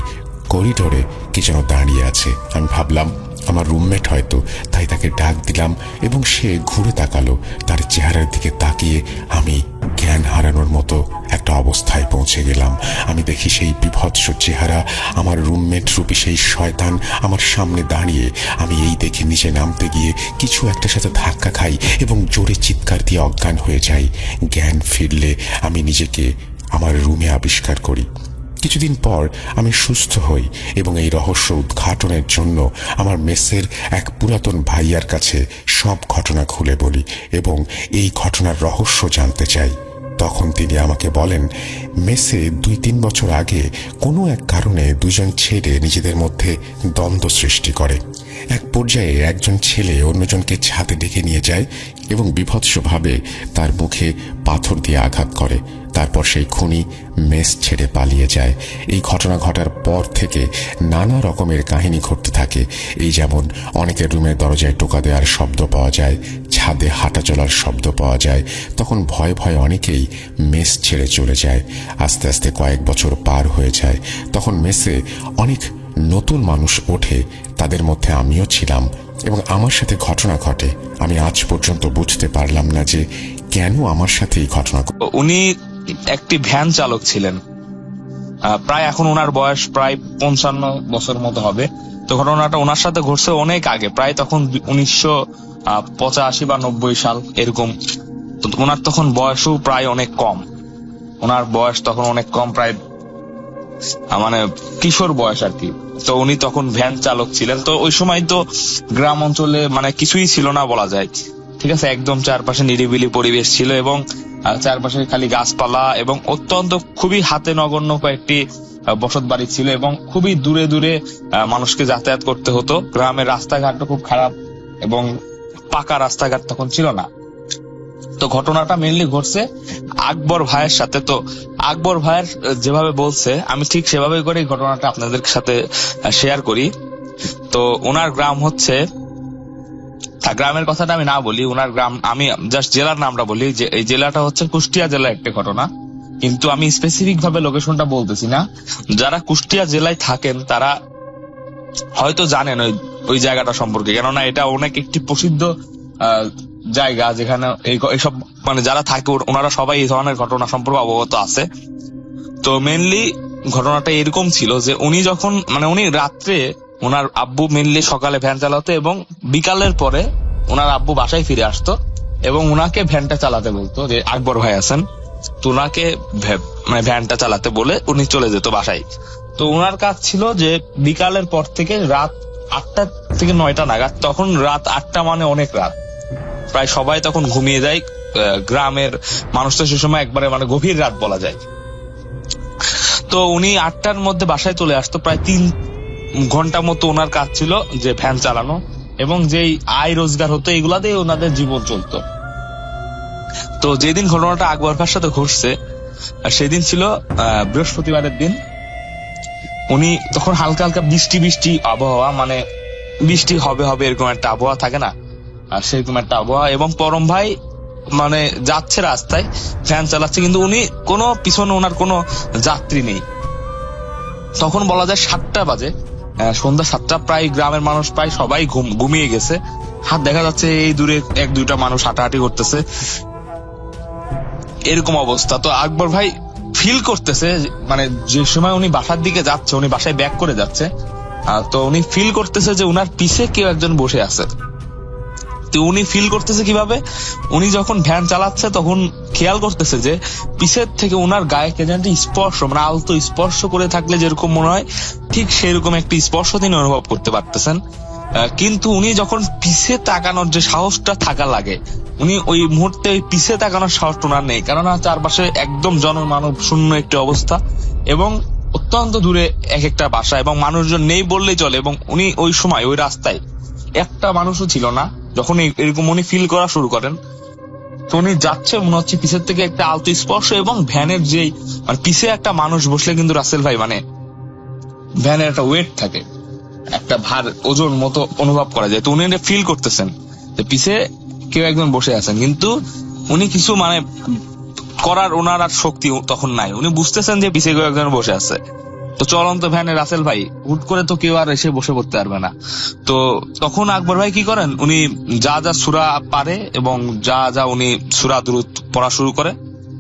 S1: করিডোরে কি যেন দাঁড়িয়ে আছে। আমি ভাবলাম আমার রুমমেট হয়তো, তাই তাকে ডাক দিলাম এবং সে ঘুরে তাকালো। তার চেহারার দিকে তাকিয়ে আমি জ্ঞান হারানোর মতো একটা অবস্থায় পৌঁছে গেলাম। আমি দেখি সেই বিভৎস চেহারা, আমার রুমমেট রূপী সেই শয়তান আমার সামনে দাঁড়িয়ে। আমি এই দেখে নিচে নামতে গিয়ে কিছু একটার সাথে ধাক্কা খাই এবং জোরে চিৎকার দিয়ে অজ্ঞান হয়ে যাই। জ্ঞান ফিরলে আমি নিজেকে আমার রুমে আবিষ্কার করি। কিছুদিন পর আমি সুস্থ হই এবং এই রহস্য উদ্ঘাটনের জন্য আমার মেসের এক পুরাতন ভাইয়ার কাছে সব ঘটনা খুলে বলি এবং এই ঘটনার রহস্য জানতে চাই। তখন তিনি আমাকে বলেন, মেসে 2-3 বছর আগে কোনো এক কারণে দুজন ছেলে নিজেদের মধ্যে দ্বন্দ্ব সৃষ্টি করে। এক পর্যায়ে একজন ছেলে অন্যজনকে ছাদে ডেকে নিয়ে যায় এবং বিভৎসভাবে তার মুখে পাথর দিয়ে আঘাত করে। তারপর সেই খুনি মেস ছেড়ে পালিয়ে যায়। এই ঘটনা ঘটার পর থেকে নানা রকমের কাহিনী ঘটতে থাকে। এই যেমন অনেকের রুমের দরজায় টোকা দেওয়ার শব্দ পাওয়া যায়, ছাদে হাঁটা চলার শব্দ পাওয়া যায়। তখন ভয়ে ভয়ে অনেকেই মেস ছেড়ে চলে যায়। আস্তে আস্তে কয়েক বছর পার হয়ে যায়। তখন মেসে অনেক নতুন মানুষ ওঠে, তাদের মধ্যে আমিও ছিলাম এবং আমার সাথে ঘটনা ঘটে। আমি আজ পর্যন্ত বুঝতে পারলাম না যে কেন আমার সাথে এই ঘটনা।
S3: উনি একটি ভ্যান চালক ছিলেন। প্রায় এখন ওনার বয়স প্রায় 55 বছর মতো হবে। তো ঘটনাটা ওনার সাথে ঘটছে অনেক আগে, প্রায় তখন 1985 বা 90 সাল এরকম। তো ওনার তখন বয়সও প্রায় অনেক কম। ওনার বয়স তখন অনেক কম, প্রায় মানে কিশোর বয়স আর কি। তো উনি তখন ভ্যান চালক ছিলেন। তো ওই সময় তো গ্রাম অঞ্চলে মানে কিছুই ছিল না বলা যায়, ঠিক আছে। একদম চারপাশে নিরিবিলি পরিবেশ ছিল এবং চারপাশে খালি গাছপালা এবং অত্যন্ত খুবই হাতে নগণ্য কয়েকটি বসত বাড়ি ছিল এবং খুবই দূরে দূরে মানুষকে যাতায়াত করতে হতো। গ্রামের রাস্তাঘাটও খুব খারাপ এবং পাকা রাস্তাঘাট তখন ছিল না। তো ঘটনাটা মেইনলি ঘটছে আকবর ভাইয়ের সাথে। তো আকবর ভাইয়ের যেভাবে বলছে আমি ঠিক সেভাবে করে ঘটনাটা আপনাদের সাথে শেয়ার করি। তো ওনার গ্রাম হচ্ছে, গ্রামের কথাটা আমি না বলি, ওনার গ্রাম আমি জাস্ট জেলার নামটা বলি। যে এই জেলাটা হচ্ছে কুষ্টিয়া জেলার একটা ঘটনা, কিন্তু আমি স্পেসিফিক ভাবে লোকেশনটা বলতেছি না। যারা কুষ্টিয়া জেলায় থাকেন তারা হয়তো জানেন ওই জায়গাটা সম্পর্কে, কেননা এটা অনেক একটি প্রসিদ্ধ জায়গা যেখানে এইসব মানে যারা থাকে ওনারা সবাই এই ধরনের ঘটনা সম্পর্কে অবগত আছে। তো মেনলি ঘটনাটা এরকম ছিল যে উনি যখন মানে উনি রাত্রে, ওনার আব্বু মেনলি সকালে ভ্যান চালাতো এবং বিকালের পরে ওনার আব্বু বাসায় ফিরে আসতো এবং উনাকে ভ্যানটা চালাতে বলতো, যে আকবর ভাই আছেন তো উনাকে মানে ভ্যানটা চালাতে বলে উনি চলে যেত বাসায়। তো ওনার কাজ ছিল যে বিকালের পর থেকে রাত 8টা থেকে 9টা নাগাদ, তখন রাত 8টা মানে অনেক রাত, প্রায় সবাই তখন ঘুমিয়ে যায়। গ্রামের মানুষ তো সে সময় একবারে মানে গভীর রাত বলা যায়। তো উনি 8টার মধ্যে বাসায় চলে আসতো। প্রায় 3 ঘন্টা মতো ওনার কাজ ছিল যে ভ্যান চালানো এবং যেই আয় রোজগার হতো এগুলা দিয়ে ওনাদের জীবন চলতো। তো যেদিন ঘটনাটা আকবর ভাইয়ের সাথে ঘটছে সেদিন ছিল বৃহস্পতিবারের দিন। উনি তখন হালকা হালকা বৃষ্টি বৃষ্টি আবহাওয়া, মানে বৃষ্টি হবে হবে এরকম একটা আবহাওয়া থাকে না, আর সেরকম একটা আবহাওয়া। এবং পরম ভাই মানে যাচ্ছে রাস্তায়, ফ্যান চালাচ্ছে, কিন্তু উনি কোনো পিছনে ওনার কোনো যাত্রী নেই। তখন বলা যায় 7টা বাজে, সন্ধ্যা 7টা, প্রায় গ্রামের মানুষ প্রায় সবাই ঘুমিয়ে গেছে। হাত দেখা যাচ্ছে এই দূরে 1-2টা মানুষ হাঁটাহাঁটি করতেছে, এরকম অবস্থা। তো আকবর ভাই ফিল করতেছে, মানে যে সময় উনি বাসার দিকে যাচ্ছে, উনি বাসায় ব্যাক করে যাচ্ছে, তো উনি ফিল করতেছে যে উনার পিছে কেউ একজন বসে আছে। তো উনি ফিল করতেছে কিভাবে, উনি যখন ভ্যান চালাচ্ছে তখন খেয়াল করতেছে যে পিছের থেকে উনার গায়ে কে যেন স্পর্শ, মানে আলতো স্পর্শ করে থাকলে যেরকম মনে হয় ঠিক সেরকম একটি স্পর্শ তিনি অনুভব করতে পারতেছেন। কিন্তু উনি যখন পিছে তাকানোর যে সাহসটা থাকা লাগে, উনি ওই মুহূর্তে ওই পিছে তাকানোর সাহসটা ওনার নেই, কেননা চারপাশে একদম জনমানব শূন্য একটি অবস্থা এবং অত্যন্ত দূরে এক একটা বাসা এবং মানুষজন নেই বললেই চলে। এবং উনি ওই সময় ওই রাস্তায় একটা মানুষও ছিল না। যখন এরকম উনি ফিল করা শুরু করেন, তো উনি যাচ্ছে, মনে হচ্ছে পিছের থেকে একটা আলতো স্পর্শ, এবং ভ্যানের যেই মানে পিছে একটা মানুষ বসলে কিন্তু রাসেল ভাই মানে ভ্যানের একটা ওয়েট থাকে, একটা ভার ওজন মতো অনুভব করা যায়। তো উনি এটা ফিল করতেছেন যে পিছে কেউ একজন বসে আছেন, কিন্তু উনি কিছু মানে করার ওনার আর শক্তি তখন নাই। উনি বুঝতেছেন যে পিছে কেউ একজন বসে আছে। তো চলন্ত ভ্যানে রাসেল ভাই হুট করে তো কেউ আর এসে বসে পড়তে পারবে না। তো তখন আকবর ভাই কি করেন, উনি যা যা সূরা পারে এবং যা যা উনি সূরা দুরূদ পড়া শুরু করে।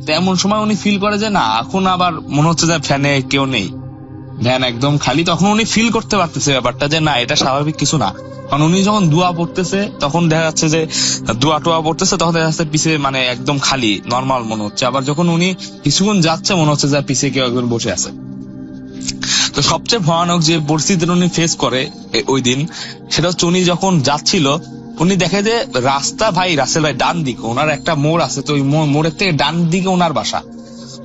S3: তো এমন সময় উনি ফিল করে যে না, এখন আবার মনে হচ্ছে যে ফ্যানে কেউ নেই, ভ্যান একদম খালি। তখন উনি ফিল করতে পারতেছে ব্যাপারটা যে না, এটা স্বাভাবিক কিছু না। কারণ উনি যখন দোয়া পড়তেছে তখন দেখা যাচ্ছে যে দোয়া টোয়া পড়তেছে, তখন দেখা যাচ্ছে পিছে মানে একদম খালি নর্মাল মনে হচ্ছে। আবার যখন উনি কিছুক্ষণ যাচ্ছে মনে হচ্ছে যে পিছে কেউ একজন বসে আছে। তো সবচেয়ে ভয়ানক যে পরিস্থিতি উনি ফেস করে ওই দিন, সেটা হচ্ছে উনি যখন যাচ্ছিল, উনি দেখে যে রাস্তা ভাই রাসেল ভাই ডান দিকে ওনার একটা মোড় আছে, তো ওই মোড়ের থেকে ডান দিকে ওনার বাসা।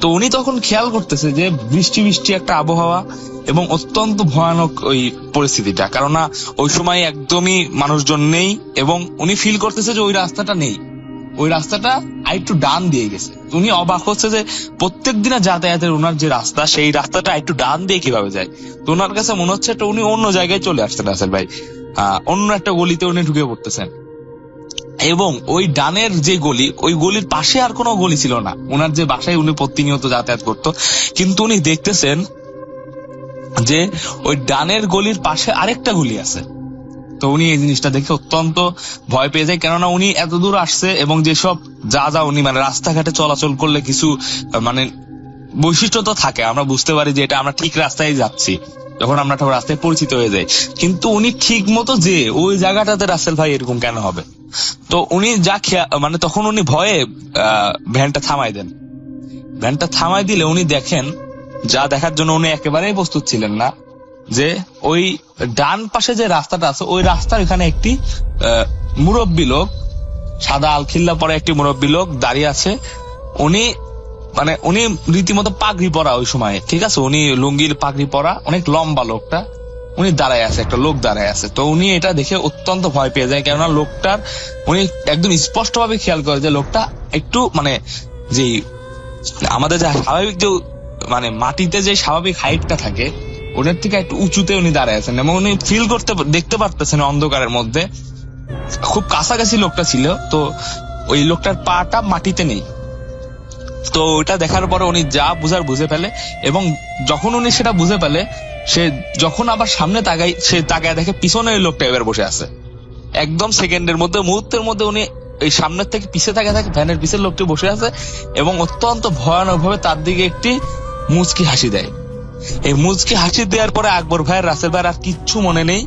S3: তো উনি তখন খেয়াল করতেছে যে বৃষ্টি বৃষ্টি একটা আবহাওয়া এবং অত্যন্ত ভয়ানক ওই পরিস্থিতিটা, কেননা ওই সময় একদমই মানুষজন নেই এবং উনি ফিল করতেছে যে ওই রাস্তাটা নেই, ওই রাস্তাটা আরেকটু ডান দিয়ে গেছে। উনি অবাক হচ্ছে যে প্রত্যেক দিনের যাতায়াতের ওনার যে রাস্তা, সেই রাস্তাটা একটু ডান দিয়ে কিভাবে যায়। তো ওনার কাছে মনে হচ্ছে উনি অন্য জায়গায় চলে আসছেন রাসেল ভাই, অন্য একটা গলিতে উনি ঢুকে পড়তেছেন। এবং ওই ডানের যে গলি, ওই গলির পাশে আর কোনো গলি ছিল না, ওনার যে বাসায় উনি প্রতিনিয়ত যাতায়াত করতো। কিন্তু উনি দেখতেছেন যে ওই ডানের গলির পাশে আরেকটা গলি আছে। তো উনি এই জিনিসটা দেখে অত্যন্ত ভয় পেয়ে যায়, কেননা উনি এত দূর আসছে এবং যেসব যা যা উনি মানে রাস্তাঘাটে চলাচল করলে কিছু মানে বৈশিষ্ট্য তো থাকে, আমরা বুঝতে পারি যে এটা আমরা ঠিক রাস্তায় যাচ্ছি যখন আমরা রাস্তায় পরিচিত হয়ে যাই। কিন্তু উনি ঠিক মতো যে ওই জায়গাটাতে রাসেল ভাই এরকম কেন হবে। তো উনি যা মানে তখন উনি ভয়ে ভ্যানটা থামাই দেন। ভ্যানটা থামাই দিলে উনি দেখেন, যা দেখার জন্য উনি একেবারেই প্রস্তুত ছিলেন না, যে ওই ডান পাশে যে রাস্তাটা আছে, ওই রাস্তার এখানে একটি মুরব্বী লোক, সাদা আলখিল্লা পরে একটি মুরব্বী লোক দাঁড়িয়ে আছে। উনি রীতিমতো পাগড়ি পরা ওই সময়, ঠিক আছে, উনি লুঙ্গির পাগড়ি পরা, অনেক লম্বা লোকটা, উনি দাঁড়ায় আছে, একটা লোক দাঁড়ায় আছে। তো উনি এটা দেখে অত্যন্ত ভয় পেয়ে যায়, কেননা লোকটার উনি একদম স্পষ্ট ভাবে খেয়াল করে যে লোকটা একটু মানে যে আমাদের যে স্বাভাবিক যে মানে মাটিতে যে স্বাভাবিক হাইটটা থাকে ওটার থেকে একটু উঁচুতে উনি দাঁড়ায় আছেন, এবং উনি ফিল করতে দেখতে পারতেছেন অন্ধকারের মধ্যে খুব কাছাকাছি লোকটা ছিল। তো ওই লোকটার পাটা মাটিতে নেই। তো ওইটা দেখার পরে উনি যা বুঝার বুঝে ফেলে, এবং যখন উনি সেটা বুঝে ফেলে, সে যখন আবার সামনে তাকায়, সে তাকায় দেখে পিছনে ওই লোকটা এবার বসে আছে। একদম সেকেন্ডের মধ্যে, মুহূর্তের মধ্যে উনি এই সামনের থেকে পিছে থাকে ভ্যানের পিছের লোকটি বসে আছে এবং অত্যন্ত ভয়ানক ভাবে তার দিকে একটি মুচকি হাসি দেয়। এই মুচকি হাসি দেওয়ার পরে আকবর ভাইয়ের রাসেল ভাইয়ের আর কিচ্ছু মনে নেই।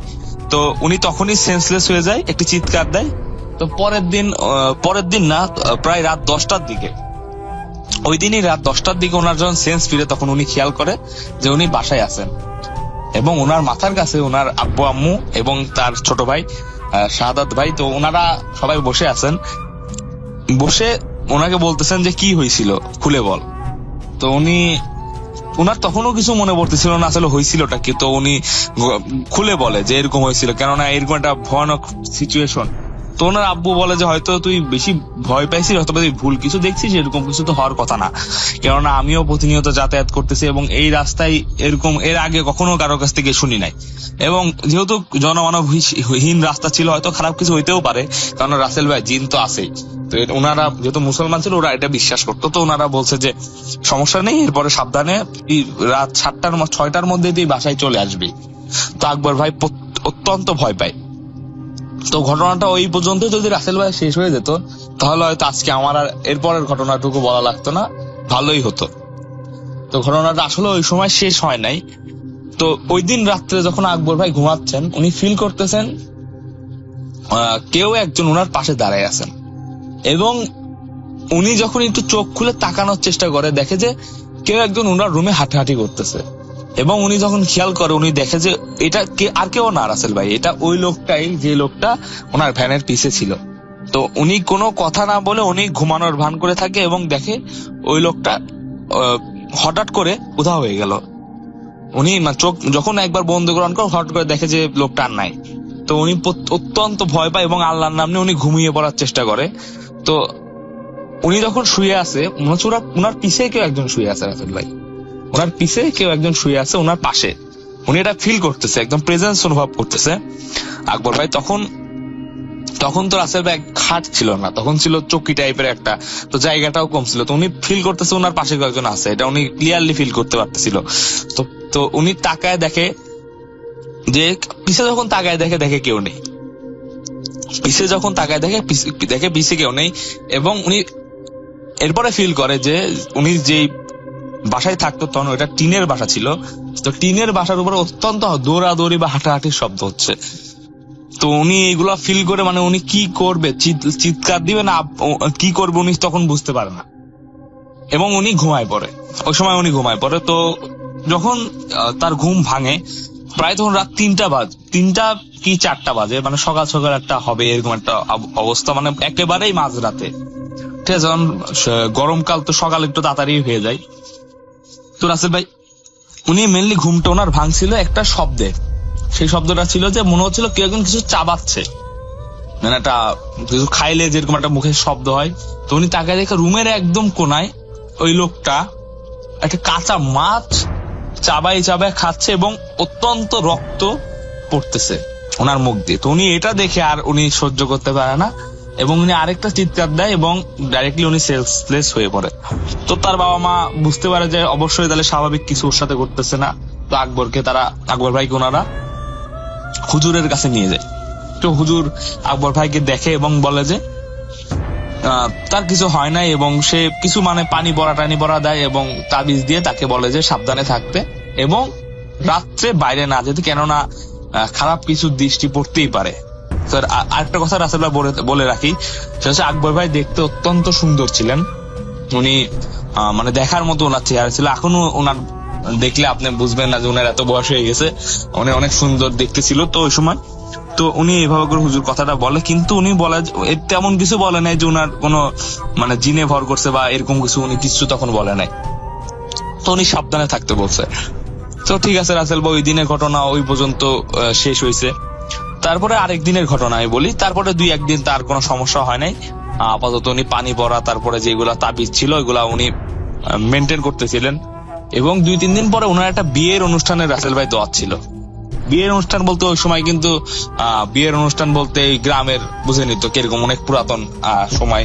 S3: তো উনি তখনই সেন্সলেস হয়ে যায়, একটি চিৎকার দেয়। তো পরের দিন না, প্রায় রাত 10টার দিকে, ওই দিনই রাত 10টার দিকে ওনার যখন সেন্স ফিরে, তখন উনি খেয়াল করে যে উনি বাসায় আছেন এবং ওনার মাথার কাছে ওনার আব্বু আম্মু এবং তার ছোট ভাই শাহাদাত ভাই, তো ওনারা সবাই বসে আছেন। বসে ওনাকে বলতেছেন যে কি হয়েছিল খুলে বল। তো ওনার তখনও কিছু মনে পড়তেছিল না আসলে হয়েছিলটা কি। তো উনি খুলে বলে যে এরকম হয়েছিল, কেননা এরকম একটা ভয়ানক সিচুয়েশন। তো তো ওনার আব্বু বলে যে হয়তো তুই বেশি ভয় পাইছিস, হয়তো তুই ভুল কিছু দেখছিস, এরকম কিছু তো হওয়ার কথা না, কেননা আমিও প্রতিনিয়ত যাতায়াত করতেছি এবং এই রাস্তায় এরকম এর আগে কখনো কারো কাছ থেকে শুনি নাই। এবং যেহেতু জনমানবহীন রাস্তা ছিল, হয়তো খারাপ কিছু হইতেও পারে, কারণ রাসেল ভাই জিন তো আছেই। তো ওনারা যেহেতু মুসলমান ছিল, ওরা এটা বিশ্বাস করতো। তো ওনারা বলছে যে সমস্যা নেই, এরপরে সাবধানে রাত 6টার মধ্যে তুই বাসায় চলে আসবি। তো আকবর ভাই অত্যন্ত ভয় পায়। তো ঘটনাটা ওই পর্যন্ত যদি রাসেল ভাই শেষ হয়ে যেত, তাহলে হয়তো আজকে আমার আর এরপরের ঘটনাটুকু বলা লাগতো না, ভালোই হতো। তো ঘটনাটা আসলে ওই সময় শেষ হয় নাই। তো ওই দিন রাত্রে যখন আকবর ভাই ঘুমাচ্ছেন, উনি ফিল করতেছেন কেউ একজন ওনার পাশে দাঁড়ায় আছেন। এবং উনি যখন একটু চোখ খুলে তাকানোর চেষ্টা করে, দেখে যে কেউ একজন ওনার রুমে হাঁটাহাঁটি করতেছে। এবং উনি যখন খেয়াল করে, উনি দেখে যে এটা আর কেউ না রাসেল ভাই, এটা ওই লোকটাই, যে লোকটা ওনার ভ্যানের পিছে ছিল। তো উনি কোনো কথা না বলে উনি ঘুমানোর ভান করে থাকে এবং দেখে ওই লোকটা হঠাৎ করে উধাও হয়ে গেল। উনি চোখ যখন একবার বন্ধ করার পর হঠাৎ করে দেখে যে লোকটা আর নাই। তো উনি অত্যন্ত ভয় পায় এবং আল্লাহর নাম নিয়ে উনি ঘুমিয়ে পড়ার চেষ্টা করে। তো উনি যখন শুয়ে আছে, ওনার পিছে কেউ একজন শুয়ে আছে রাসেল ভাই, ওনার পিছে কেউ একজন শুয়ে আছে ওনার পাশে। উনি এটা ফিল করতেছে, একদম প্রেজেন্স অনুভব করতেছে আকবর ভাই। তখন তো রাসেল ভাই খাট ছিল না, তখন ছিল চৌকি টাইপের একটা, তো জায়গাটাও কম ছিল। তো উনি ফিল করতেছে ওনার পাশে কেউ একজন আছে, এটা উনি ক্লিয়ারলি ফিল করতে পারতেছিল। তো উনি তাকায় দেখে যে পিছে, যখন তাকায় দেখে কেউ নেই। পিছে যখন তাকায় দেখে পিছে কেউ নেই। এবং উনি এরপরে ফিল করে যে উনি যে বাসায় থাকতো, তখন ওটা টিনের বাসা ছিল। তো টিনের বাসার উপরে অত্যন্ত দৌড়াদৌড়ি বা হাঁটাহাঁটির শব্দ হচ্ছে। তো উনি এইগুলা ফিল করে, মানে উনি কি করবে, চিৎকার দিবে না কি করবে, উনি তখন বুঝতে পারে না। এবং উনি ঘুমায় পড়ে, ওই সময় উনি ঘুমায় পড়ে। তো যখন তার ঘুম ভাঙে, প্রায় তখন রাত 3টা কি 4টা বাজে, মানে সকাল সকাল একটা হবে এরকম একটা অবস্থা, মানে একেবারেই মাঝরাতে। ঠিক আছে, যখন গরমকাল, তো সকাল একটু তাড়াতাড়ি হয়ে যায়। তো রাসেল ভাই উনি মেনলি ঘুমটা ওনার ভাঙছিল একটা শব্দে। সেই শব্দটা ছিল যে মনে হচ্ছিল কেউ একজন কিছু চাবাচ্ছে, মানে একটা কিছু খাইলে যেরকম একটা মুখের শব্দ হয়। তো উনি তাকে দেখে রুমের একদম কোনায় ওই লোকটা একটা কাঁচা মাছ চাবাই খাচ্ছে এবং অত্যন্ত রক্ত পড়তেছে ওনার মুখ দিয়ে। তো উনি এটা দেখে আর উনি সহ্য করতে পারে না এবং উনি আরেকটা চিৎকার দেয় এবং ডাইরেক্টলি উনি সেন্সলেস হয়ে পড়ে। তো তার বাবা মা বুঝতে পারে যে অবশ্যই তাহলে স্বাভাবিক কিছু ওর সাথে করতেছে না। তো আকবর ভাইকে ওনারা হুজুরের কাছে নিয়ে যায়। তো হুজুর আকবর ভাইকে দেখে এবং বলে যে তার কিছু হয় নাই, এবং সে কিছু মানে টানি পড়া দেয় এবং তাবিজ দিয়ে তাকে বলে যে সাবধানে থাকতে এবং রাত্রে বাইরে না যেতে, কেননা খারাপ কিছু দৃষ্টি পড়তেই পারে। আরেকটা কথা রাসেল ভাই বলে রাখি, সেটা হচ্ছে আকবর ভাই দেখতে অত্যন্ত সুন্দর ছিলেন। উনি মানে দেখার মতো ওনার চেহারা ছিল। এখনো ওনার দেখলে আপনি বুঝবেন না যে ওনার এত বয়স হয়ে গেছে, উনি অনেক সুন্দর দেখতে ছিল তো ওই সময়। তো উনি এইভাবে করে হুজুর কথাটা বলে, কিন্তু উনি তেমন কিছু বলে নাই যে ওনার কোনো মানে জিনে ভর করছে বা এরকম কিছু, উনি কিছু তখন বলে নাই। তো উনি সাবধানে থাকতে বলছে। তো ঠিক আছে রাসেল ভাই, ওই দিনের ঘটনা ওই পর্যন্ত শেষ হয়েছে। তারপরে আরেক দিনের ঘটনা আমি বলি। তারপরে 2-1 দিন তার কোনো সমস্যা হয় নাই। আপাতত উনি পানি পড়া, তারপরে যেগুলা তাবিজ ছিল ওইগুলা উনি মেনটেন করতেছিলেন। এবং 2-3 দিন পরে ওনার একটা বিয়ের অনুষ্ঠানে রাসেল ভাই দোয়া ছিল। বিয়ের অনুষ্ঠান বলতে ওই সময় কিন্তু বিয়ের অনুষ্ঠান বলতে এই গ্রামের বুঝেনি তো কিরকম, অনেক পুরাতন সময়।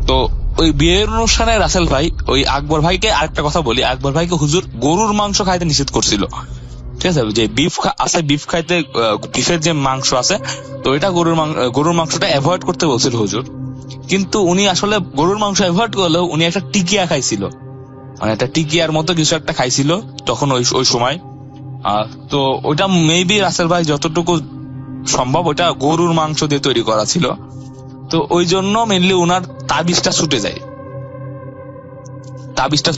S3: তো ওই বিয়ের অনুষ্ঠানে রাসেল ভাই ওই আকবর ভাইকে, আরেকটা কথা বলি, আকবর ভাইকে হুজুর গরুর মাংস খাইতে নিষেধ করছিল। ঠিক আছে, যে বিফ খাইতে, বিফের যে মাংস আছে, তো এটা গরুর মাংসটা অ্যাভয়েড করতে বলছিল হুজুর। কিন্তু উনি আসলে গরুর মাংস অ্যাভয়েড করলেও উনি একটা টিকিয়া খাইছিল, মানে একটা টিকিয়ার মতো কিছু একটা খাইছিল তখন ওই সময়। তো ওইটা মেবি রাসেল ভাই যতটুকু সম্ভব ওইটা গরুর মাংস দিয়ে তৈরি করা ছিল। তো ওই জন্য মেনলি ওনার তাবিজটা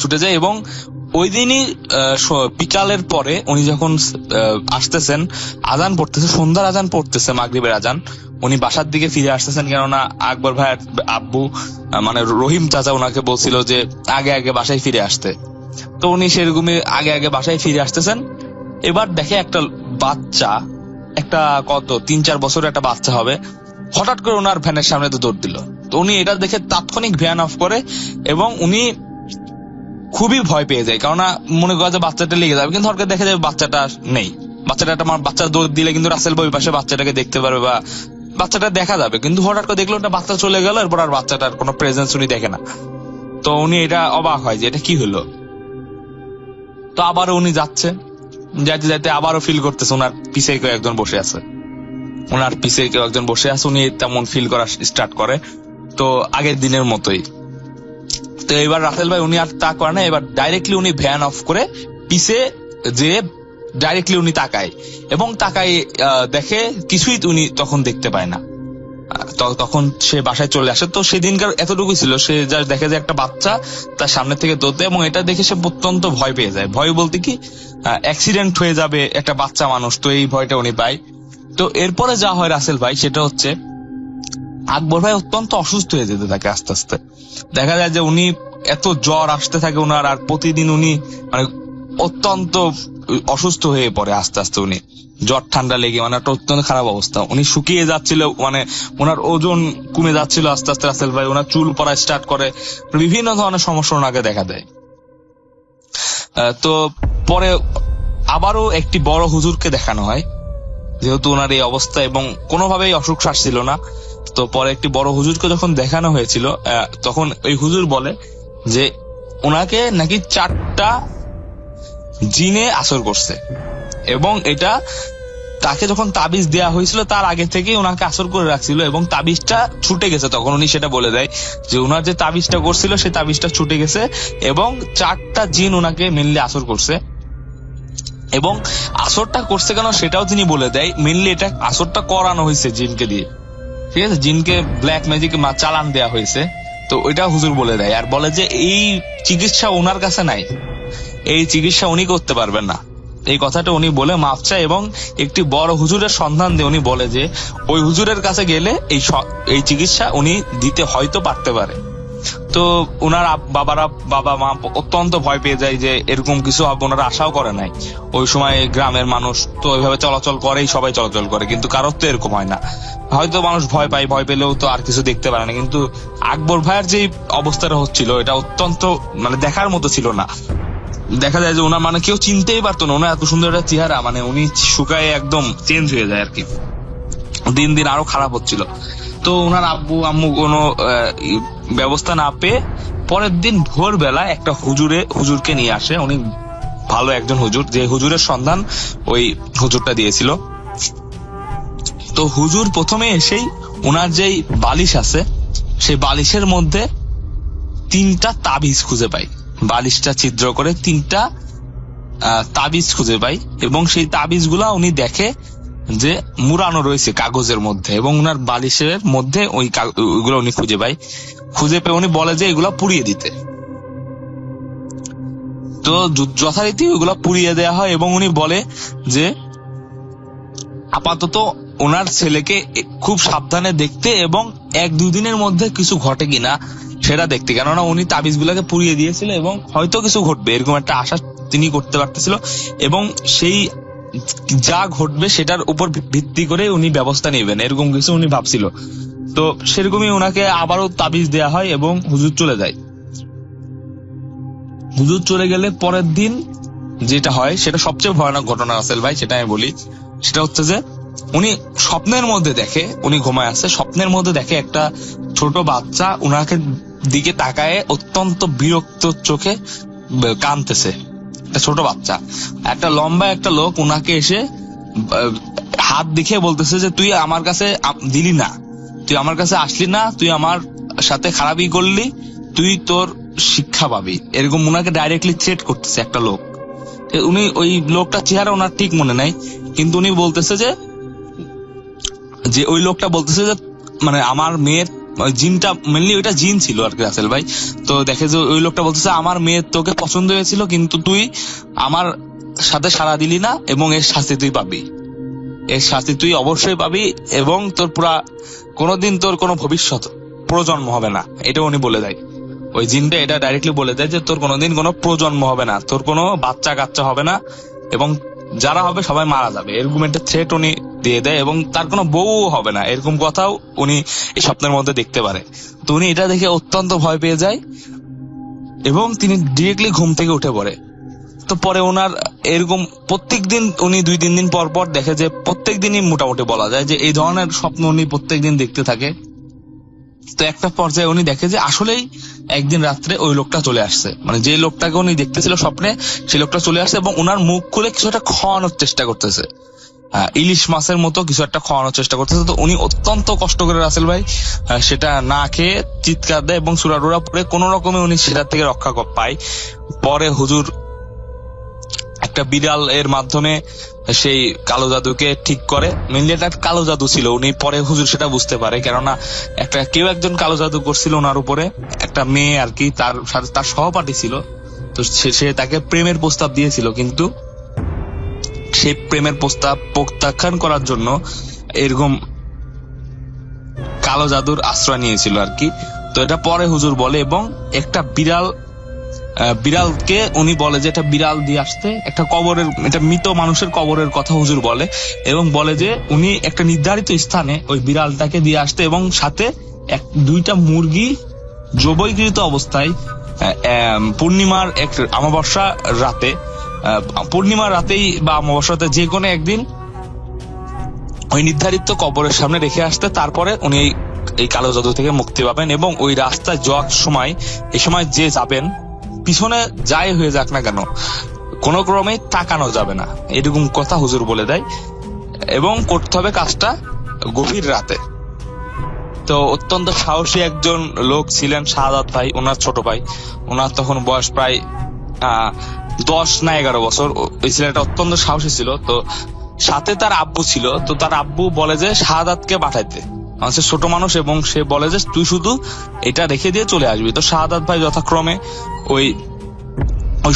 S3: ছুটে যায় এবং ওই দিনই বিকালের পরে উনি যখন আসতেছেন, আজান পড়তেছে, সন্ধ্যার আজান পড়তেছে, মাগরিবের আজান, উনি বাসার দিকে ফিরে আসতেছেন, কেননা আকবর ভাইয়ের আব্বু মানে রহিম চাচা ওনাকে বলছিল যে আগে বাসায় ফিরে আসতে। তো উনি সেরকমই আগে বাসায় ফিরে আসতেছেন। এবার দেখে একটা বাচ্চা, একটা 3-4 বছরের একটা বাচ্চা হবে, হঠাৎ করে ওনার ভ্যানের সামনে তো দৌড় দিল। তো উনি এটা দেখে তাৎক্ষণিক ভ্যান অফ করে এবং উনি খুবই ভয় পেয়ে যায়, কারণ মনে করে যে বাচ্চাটা লেগে যাবে, কিন্তু হঠাৎ দেখা যাবে বাচ্চাটা নেই। বাচ্চা দৌড় দিলে কিন্তু রাসেল ভাই ওই পাশে বাচ্চাটাকে দেখতে পারবে বা বাচ্চাটা দেখা যাবে, কিন্তু হঠাৎ করে দেখলো একটা বাচ্চা চলে গেল, এরপর আর বাচ্চাটার কোনো প্রেজেন্স উনি দেখে না। তো উনি এটা অবাক হয় যে এটা কি হলো। তো আবারও উনি যাচ্ছে, যাইতে যাইতে আবারও ফিল করতেছে ওনার পিছে কেউ একজন বসে আছে, উনি তেমন ফিল করা স্টার্ট করে। তো আগের দিনের মতোই। তো এবার রাসেল ভাই উনি আর তা করে না, এবার ডাইরেক্টলি উনি ভ্যান অফ করে পিছে যে ডাইরেক্টলি উনি তাকায় এবং তাকায় দেখে কিছুই উনি তখন দেখতে পায় না। তখন সে বাসায় চলে আসে। তো সেদিনকার এতটুকু ছিল, সে যা দেখে যে একটা বাচ্চা তার সামনে থেকে দৌড়তে, এবং এটা দেখে সে অত্যন্ত ভয় পেয়ে যায়। ভয় বলতে কি, অ্যাক্সিডেন্ট হয়ে যাবে একটা বাচ্চা মানুষ, তো এই ভয়টা উনি পায়। তো এরপরে যা হয় রাসেল ভাই, সেটা হচ্ছে আকবর ভাই অত্যন্ত অসুস্থ হয়ে যেতে থাকে আস্তে আস্তে। দেখা যায় যে উনি এত জ্বর আসতে থাকে ওনার, আর প্রতিদিন উনি মানে অত্যন্ত অসুস্থ হয়ে পড়ে আস্তে আস্তে। উনি জ্বর ঠান্ডা লেগে মানে একটা অত্যন্ত খারাপ অবস্থা, উনি শুকিয়ে যাচ্ছিল, মানে ওনার ওজন কমে যাচ্ছিল আস্তে আস্তে রাসেল ভাই। ওনার চুল পড়া স্টার্ট করে, বিভিন্ন ধরনের সমস্যা ওনাকে দেখা দেয়। তো পরে আবারও একটি বড় হুজুরকে দেখানো হয়, যেহেতু ওনার এই অবস্থা এবং কোনোভাবেই অসুখ সারছিল না। তো পরে একটি বড় হুজুরকে যখন দেখানো হয়েছিল, তখন ওই হুজুর বলে যে ওনাকে নাকি 4টা জিনে আসর করছে, এবং এটা তাকে যখন তাবিজ দেয়া হয়েছিল তার আগে থেকে ওনাকে আসর করে রাখছিল, এবং তাবিজটা ছুটে গেছে। তখন উনি সেটা বলে দেয় যে ওনার যে তাবিজটা করছিল সেই তাবিজটা ছুটে গেছে, এবং 4টা জিন ওনাকে মেনলি আসর করছে। এবং আসরটা করছে কেন সেটাও তিনি বলে দেয়। মেনলি এটা আসরটা করানো হয়েছে জিনকে দিয়ে, ঠিক আছে, জিনকে ব্ল্যাক ম্যাজিক চালান দেয়া হয়েছে। তো ওইটা হুজুর বলে দেয়, আর বলে যে এই চিকিৎসা ওনার কাছে নাই, এই চিকিৎসা উনি করতে পারবেন না। এই কথাটা উনি বলে মাফ চায়, এবং একটি বড় হুজুরের সন্ধান দিয়ে উনি বলে যে ওই হুজুরের কাছে গেলে এই চিকিৎসা উনি দিতে হয়তো পারতে পারে। তো ওনার বাবা মা অত্যন্ত ভয় পেয়ে যায় যে এরকম কিছু হবে, ওনারা আশাও করে নাই। ওই সময় গ্রামের মানুষ তো ওইভাবে চলাচল করেই, সবাই চলাচল করে, কিন্তু কারোর তো এরকম হয় না। হয়তো মানুষ ভয় পায়, ভয় পেলেও তো আর কিছু দেখতে পারে না। কিন্তু আকবর ভাইয়ের যে অবস্থাটা হচ্ছিল এটা অত্যন্ত মানে দেখার মতো ছিল না। দেখা যায় যে ওনার মানে কেউ চিনতেই পারতো না, ওনার এত সুন্দর একটা চেহারা, মানে উনি শুকায় একদম চেঞ্জ হয়ে যায় আর কি। দিন দিন আরো খারাপ হচ্ছিল। তো ওনার আব্বু আম্মু কোনো ব্যবস্থা না পেয়ে পরের দিন ভোরবেলা একটা হুজুরকে নিয়ে আসে। উনি ভালো একজন হুজুর, যে হুজুরের সন্ধান ওই হুজুরটা দিয়েছিল। তো হুজুর প্রথমে এসেই ওনার যেই বালিশ আছে সেই বালিশের মধ্যে 3টা তাবিজ খুঁজে পায়, বালিশটা ছিদ্র করে 3টা তাবিজ খুঁজে পায়, এবং সেই তাবিজ গুলা উনি দেখে যে মুড়ানো রয়েছে কাগজের মধ্যে, এবং উনার বালিশের মধ্যে ওইগুলো উনি খুঁজে পেয়ে উনি বলে যে এগুলা পুড়িয়ে দিতে। তো যথারীতি ওইগুলা পুড়িয়ে দেয়া হয়, এবং উনি বলে যে আপাতত ওনার ছেলেকে খুব সাবধানে দেখতে, এবং 1-2 দিনের মধ্যে কিছু ঘটে কিনা সেটা দেখতে, কেননা উনি তাবিজ গুলাকে পুড়িয়ে দিয়েছিল এবং হয়তো কিছু ঘটবে এরকম একটা আশা তিনি করতে পারতেছিল, এবং সেই যা ঘটবে সেটার উপর ভিত্তি করে উনি ব্যবস্থা নেবেন এরকম কিছু উনি ভাবছিল। তো সেরকমই ওনাকে আবারও তাবিজ দেয়া হয় এবং হুজুর চলে যায়। হুজুর চলে গেলে পরের দিন যেটা হয় সেটা সবচেয়ে ভয়ানক ঘটনা রাসেল ভাই, সেটা আমি বলি। সেটা হচ্ছে যে উনি স্বপ্নের মধ্যে দেখে, উনি ঘুমায় আছে, স্বপ্নের মধ্যে দেখে একটা ছোট বাচ্চা উনাকে দিকে তাকায় অত্যন্ত বিরক্ত চোখে কাঁদতেছে। একটা ছোট বাচ্চা, একটা লম্বা একটা লোক উনাকে এসে হাত দেখিয়ে বলতেছে যে তুই আমার কাছে দিলি না, তুই আমার কাছে আসলি না, তুই আমার সাথে খারাপই করলি, তুই তোর শিক্ষা পাবি, এরকম উনাকে ডাইরেক্টলি থ্রেট করতেছে একটা লোক। উনি ওই লোকটা চেহারা ওনার ঠিক মনে নাই, কিন্তু উনি বলতেছে যে ওই লোকটা বলতেছে যে মানে আমার মেয়ের জিনটা, মেনলি ওইটা জিন ছিল আর কি রাসেল ভাই। তো দেখে যে ওই লোকটা বলতেছে আমার মেয়ের তোকে পছন্দ হয়েছিল, কিন্তু তুই আমার সাথে সাড়া দিলি না, এবং এর শাস্তি তুই পাবি, এর শাস্তি তুই অবশ্যই পাবি, এবং তোর পুরা কোনোদিন তোর কোনো ভবিষ্যৎ প্রজন্ম হবে না। এটা উনি বলে দেয়, ওই জিনটা এটা ডাইরেক্টলি বলে দেয় যে তোর কোনোদিন কোনো প্রজন্ম হবে না, তোর কোনো বাচ্চা কাচ্চা হবে না, এবং যারা হবে সবাই মারা যাবে, এরকম একটা থ্রেট উনি দিয়ে দেয়, এবং তার কোনো বউ হবে না এরকম কথাও উনি এই স্বপ্নের মধ্যে দেখতে পারে। তো উনি এটা দেখে অত্যন্ত ভয় পেয়ে যায় এবং তিনি ডিরেক্টলি ঘুম থেকে উঠে পড়ে। তো পরে ওনার এরকম প্রত্যেকদিন উনি 2-3 দিন পর পর দেখে যে প্রত্যেক দিনই মোটামুটি বলা যায় যে এই ধরনের স্বপ্ন উনি প্রত্যেকদিন দেখতে থাকে। তো একটা পর্যায়ে উনি দেখে যে আসলেই একদিন রাত্রে ওই লোকটা চলে আসছে, মানে যে লোকটাকে উনি দেখতেছিল স্বপ্নে সেই লোকটা চলে আসছে এবং ওনার মুখ খুলে কিছু একটা খাওয়ানোর চেষ্টা করতেছে, ইলিশ মাছের মতো কিছু একটা খাওয়ানোর চেষ্টা করতেছে। তো উনি অত্যন্ত কষ্ট করে রাসেল ভাই সেটা না খেয়ে চিৎকার দেয় এবং সুরাডুরা পরে কোন রকমে উনি সেটা থেকে রক্ষা পায়। পরে হুজুর একটা বিড়াল এর মাধ্যমে সেই কালো জাদুকে ঠিক করে। মেনলি এটা কালো জাদু ছিল, উনি পরে হুজুর সেটা বুঝতে পারে, কেননা কেউ একজন কালো জাদু করছিল ওনার উপরে, একটা মেয়ে আর কি, তার সাথে তার সহপাঠী ছিল। তো সে তাকে প্রেমের প্রস্তাব দিয়েছিল, কিন্তু সেই প্রেমের প্রস্তাব প্রত্যাখ্যান করার জন্য এরকম কালো জাদুর আশ্রয় নিয়েছিল আর কি। তো এটা পরে হুজুর বলে, এবং একটা বিড়ালকে উনি বলে যে এটা বিড়াল দিয়ে আসতে, একটা কবরের, এটা মৃত মানুষের কবরের কথা হুজুর বলে, এবং বলে যে উনি একটা নির্ধারিত স্থানে ওই বিড়ালটাকে দিয়ে আসতে এবং সাথে 2টা মুরগি জবৈকৃত অবস্থায় পূর্ণিমার অমাবস্যা রাতে, পূর্ণিমার রাতেই বা অমাবস্যাতে যে কোনো একদিন ওই নির্ধারিত কবরের সামনে রেখে আসতে, তারপরে উনি এই কালো জাদু থেকে মুক্তি পাবেন। এবং ওই রাস্তায় যাওয়ার সময়, এই সময় যে যাবেন, পিছনে যাই হয়ে যাক না কেন কোনো ক্রমে তাকানো যাবে না, এরকম কথা হুজুর বলে দেয়। এবং করতে হবে কাজটা গভীর রাতে। তো অত্যন্ত সাহসী একজন লোক ছিলেন শাহাদাত ভাই, ওনার ছোট ভাই। ওনার তখন বয়স প্রায় 10 না 11 বছর। ওই ছেলেটা অত্যন্ত সাহসী ছিল। তো সাথে তার আব্বু ছিল। তো তার আব্বু বলে যে শাহাদাতকে পাঠাইতে, সে ছোট মানুষ, এবং সে বলে যে তুই শুধু এটা রেখে দিয়ে চলে আসবি। তো শাহাদাত ভাই যথাক্রমে ওই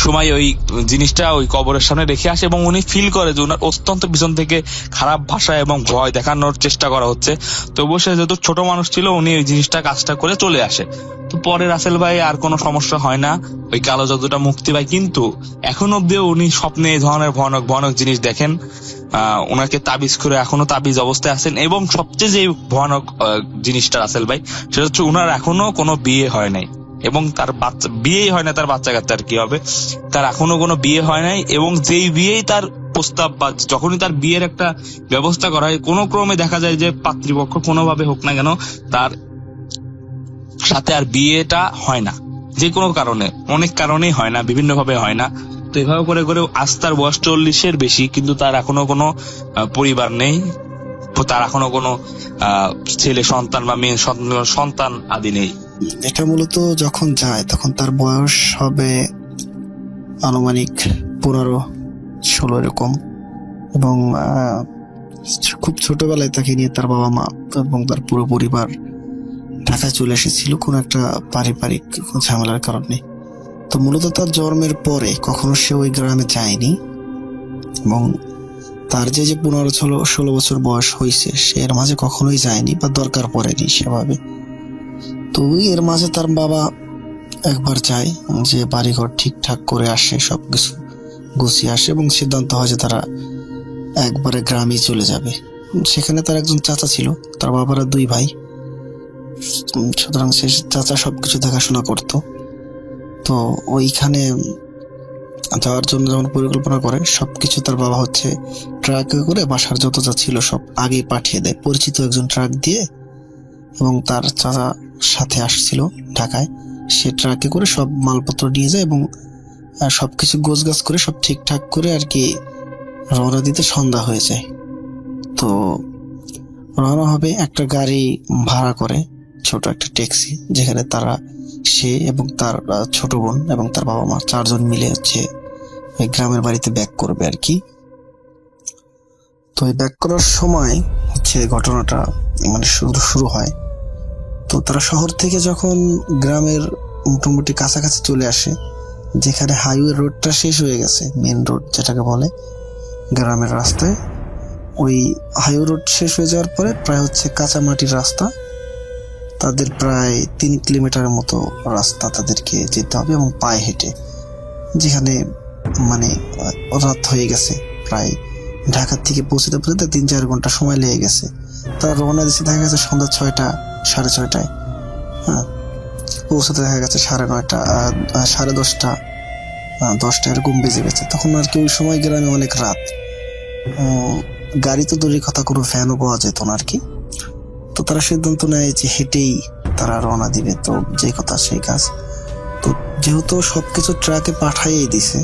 S3: সময় ওই জিনিসটা ওই কবরের সামনে রেখে আসে, এবং উনি ফিল করে যে ওনার অত্যন্ত পিছন থেকে খারাপ ভাষা এবং ভয় দেখানোর চেষ্টা করা হচ্ছে। তো অবশ্যই যেহেতু ছোট মানুষ ছিল, উনি ওই জিনিসটা কাজটা করে চলে আসে। তো পরে রাসেল ভাই আর কোনো সমস্যা হয় না, ওই কালো জাদুটা মুক্তি পায়। কিন্তু এখন অব্দিও উনি স্বপ্নে এই ধরনের ভয়ানক ভয়ানক জিনিস দেখেন। ওনাকে তাবিজ করে এখনো তাবিজ অবস্থায় আছেন। এবং সবচেয়ে যে ভয়ানক জিনিসটা রাসেল ভাই, সেটা হচ্ছে ওনার এখনো কোনো বিয়ে হয় নাই, এবং তার বিয়েই হয় না, তার বাচ্চা কাচ্চা আর কি হবে, তার এখনো কোনো বিয়ে হয় নাই। এবং যেই বিয়েই তার প্রস্তাব বা যখনই তার বিয়ের একটা ব্যবস্থা করা হয়, কোনো ক্রমে দেখা যায় যে পাত্রীপক্ষ কোনোভাবে হোক না কেন তার সাথে আর বিয়েটা হয় না, যে কোনো কারণে, অনেক কারণেই হয় না, বিভিন্ন ভাবে হয় না। তো এভাবে করে করে আজ তার বয়স 40-এর বেশি, কিন্তু তার এখনো কোনো পরিবার নেই, তার এখনো কোনো ছেলে সন্তান বা মেয়ে সন্তান আদি নেই।
S4: এটা মূলত যখন যায় তখন তার বয়স হবে আনুমানিক 15-16 এরকম, এবং খুব ছোটবেলায় তাকে নিয়ে তার বাবা মা এবং তার পুরো পরিবার ঢাকায় চলে এসেছিল কোনো একটা পারিবারিক ঝামেলার কারণে। তো মূলত তার জন্মের পরে কখনো সে ওই গ্রামে যায়নি, এবং তার যে 15-16 বছর বয়স হয়েছে সে এর মাঝে কখনোই যায়নি বা দরকার পড়েনি সেভাবে। তো এর মাঝে তার বাবা একবার যায় যে বাড়িঘর ঠিকঠাক করে আসে, সবকিছু গুছিয়ে আসে, এবং সিদ্ধান্ত হয় যে তারা একবারে গ্রামে চলে যাবে। সেখানে তার একজন চাচা ছিল, তার বাবারা 2 ভাই, সুতরাং সে চাচা সবকিছু দেখাশোনা করত। তো ওইখানে যাওয়ার জন্য যখন পরিকল্পনা করে, সবকিছু তার বাবা হচ্ছে ট্রাকে করে বাসার যত যা ছিল সব আগেই পাঠিয়ে দেয় পরিচিত একজন ট্রাক দিয়ে, এবং তার চাচা সাথে আসছিল ঢাকায়, সে ট্রাকে করে সব মালপত্র নিয়ে যায় এবং সবকিছু গোছগাছ করে সব ঠিকঠাক করে আর কি রওনা দিতে সন্ধ্যা হয়ে যায়। তো রওনা হবে, একটা গাড়ি ভাড়া করে, ছোট একটা ট্যাক্সি, যেখানে সে এবং তার ছোট বোন এবং তার বাবা মা 4 জন মিলে হচ্ছে ওই গ্রামের বাড়িতে ব্যাক করবে আর কি। তো এই ব্যাক করার সময় হচ্ছে ঘটনাটা মানে শুরু হয়। তো তারা শহর থেকে যখন গ্রামের মোটামুটি কাছাকাছি চলে আসে, যেখানে হাইওয়ে রোডটা শেষ হয়ে গেছে, মেন রোড যেটাকে বলে গ্রামের রাস্তায়, ওই হাইওয়ে রোড শেষ হয়ে যাওয়ার পরে প্রায় হচ্ছে কাঁচা মাটির রাস্তা, তাদের প্রায় 3 কিলোমিটারের মতো রাস্তা তাদেরকে যেতে হবে এবং পায়ে হেঁটে, যেখানে মানে রাত হয়ে গেছে, প্রায় ঢাকার থেকে পৌঁছতে পৌঁছতে 3-4 ঘন্টা সময় লেগে গেছে। তারা রওনা দিচ্ছে দেখা গেছে সন্ধ্যা 6টা 6:30। হ্যাঁ, পৌঁছতে দেখা গেছে 9:30 10:30 10টা এরকম বেজে গেছে। তখন আর কি ওই সময় গ্রামে অনেক রাত, গাড়ি তো দূরের কথা, কোনো ভ্যানও পাওয়া যেত না আর কি। তো তারা সিদ্ধান্ত নেয় যে হেঁটেই তারা রওনা দিবে। তো যে কথা সেই কাজ। তো যেহেতু সবকিছু ট্রাকে পাঠাইয়ে দিছে,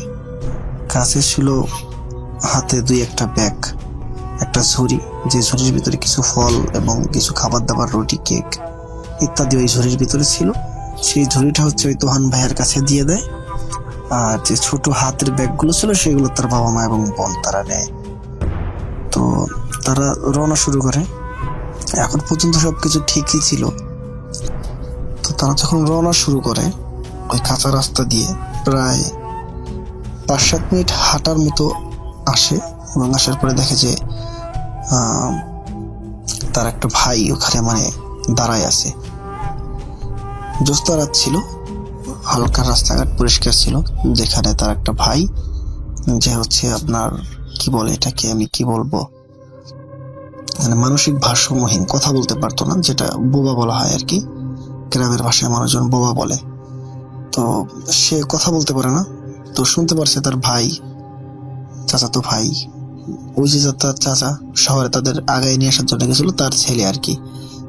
S4: কাছে ছিল হাতে 2-1টা ব্যাগ, একটা ঝুড়ি, যে ঝুড়ির ভিতরে কিছু ফল এবং কিছু খাবার দাবার, রুটি, কেক ইত্যাদি ওই ঝুড়ির ভিতরে ছিল। সেই ঝুড়িটা হচ্ছে ওই তোহান ভাইয়ের কাছে দিয়ে দেয়। আর যে ছোট হাতের ব্যাগগুলো ছিল সেগুলো তার বাবা মা এবং বোন তারা নেয়। তো তারা রওনা শুরু করে। এখন পর্যন্ত সবকিছু ঠিকই ছিল। তো তারা যখন রওনা শুরু করে ওই কাঁচা রাস্তা দিয়ে প্রায় 5-7 মিনিট হাঁটার মতো আসে, এবং আসার পরে দেখে যে তার একটা ভাই ওখানে মানে দাঁড়ায় আছে। জ্যোৎস্না রাত ছিল, হালকা রাস্তাঘাট পরিষ্কার ছিল, যেখানে তার একটা ভাই, যে হচ্ছে আপনার কি বলে এটাকে, আমি কি বলবো, মানে মানসিক ভারসাম্যহীন, কথা বলতে পারতো না, যেটা বোবা বলা হয় আর কি, গ্রামের ভাষায় মানুষজন বোবা বলে। তো সে কথা বলতে পারে না। তো শুনতে পারছে তার ভাই, চাচাতো ভাই, ওই যে তার চাচা শহরে তাদের আগায় নিয়ে আসার জন্য গেছিল, তার ছেলে আর কি।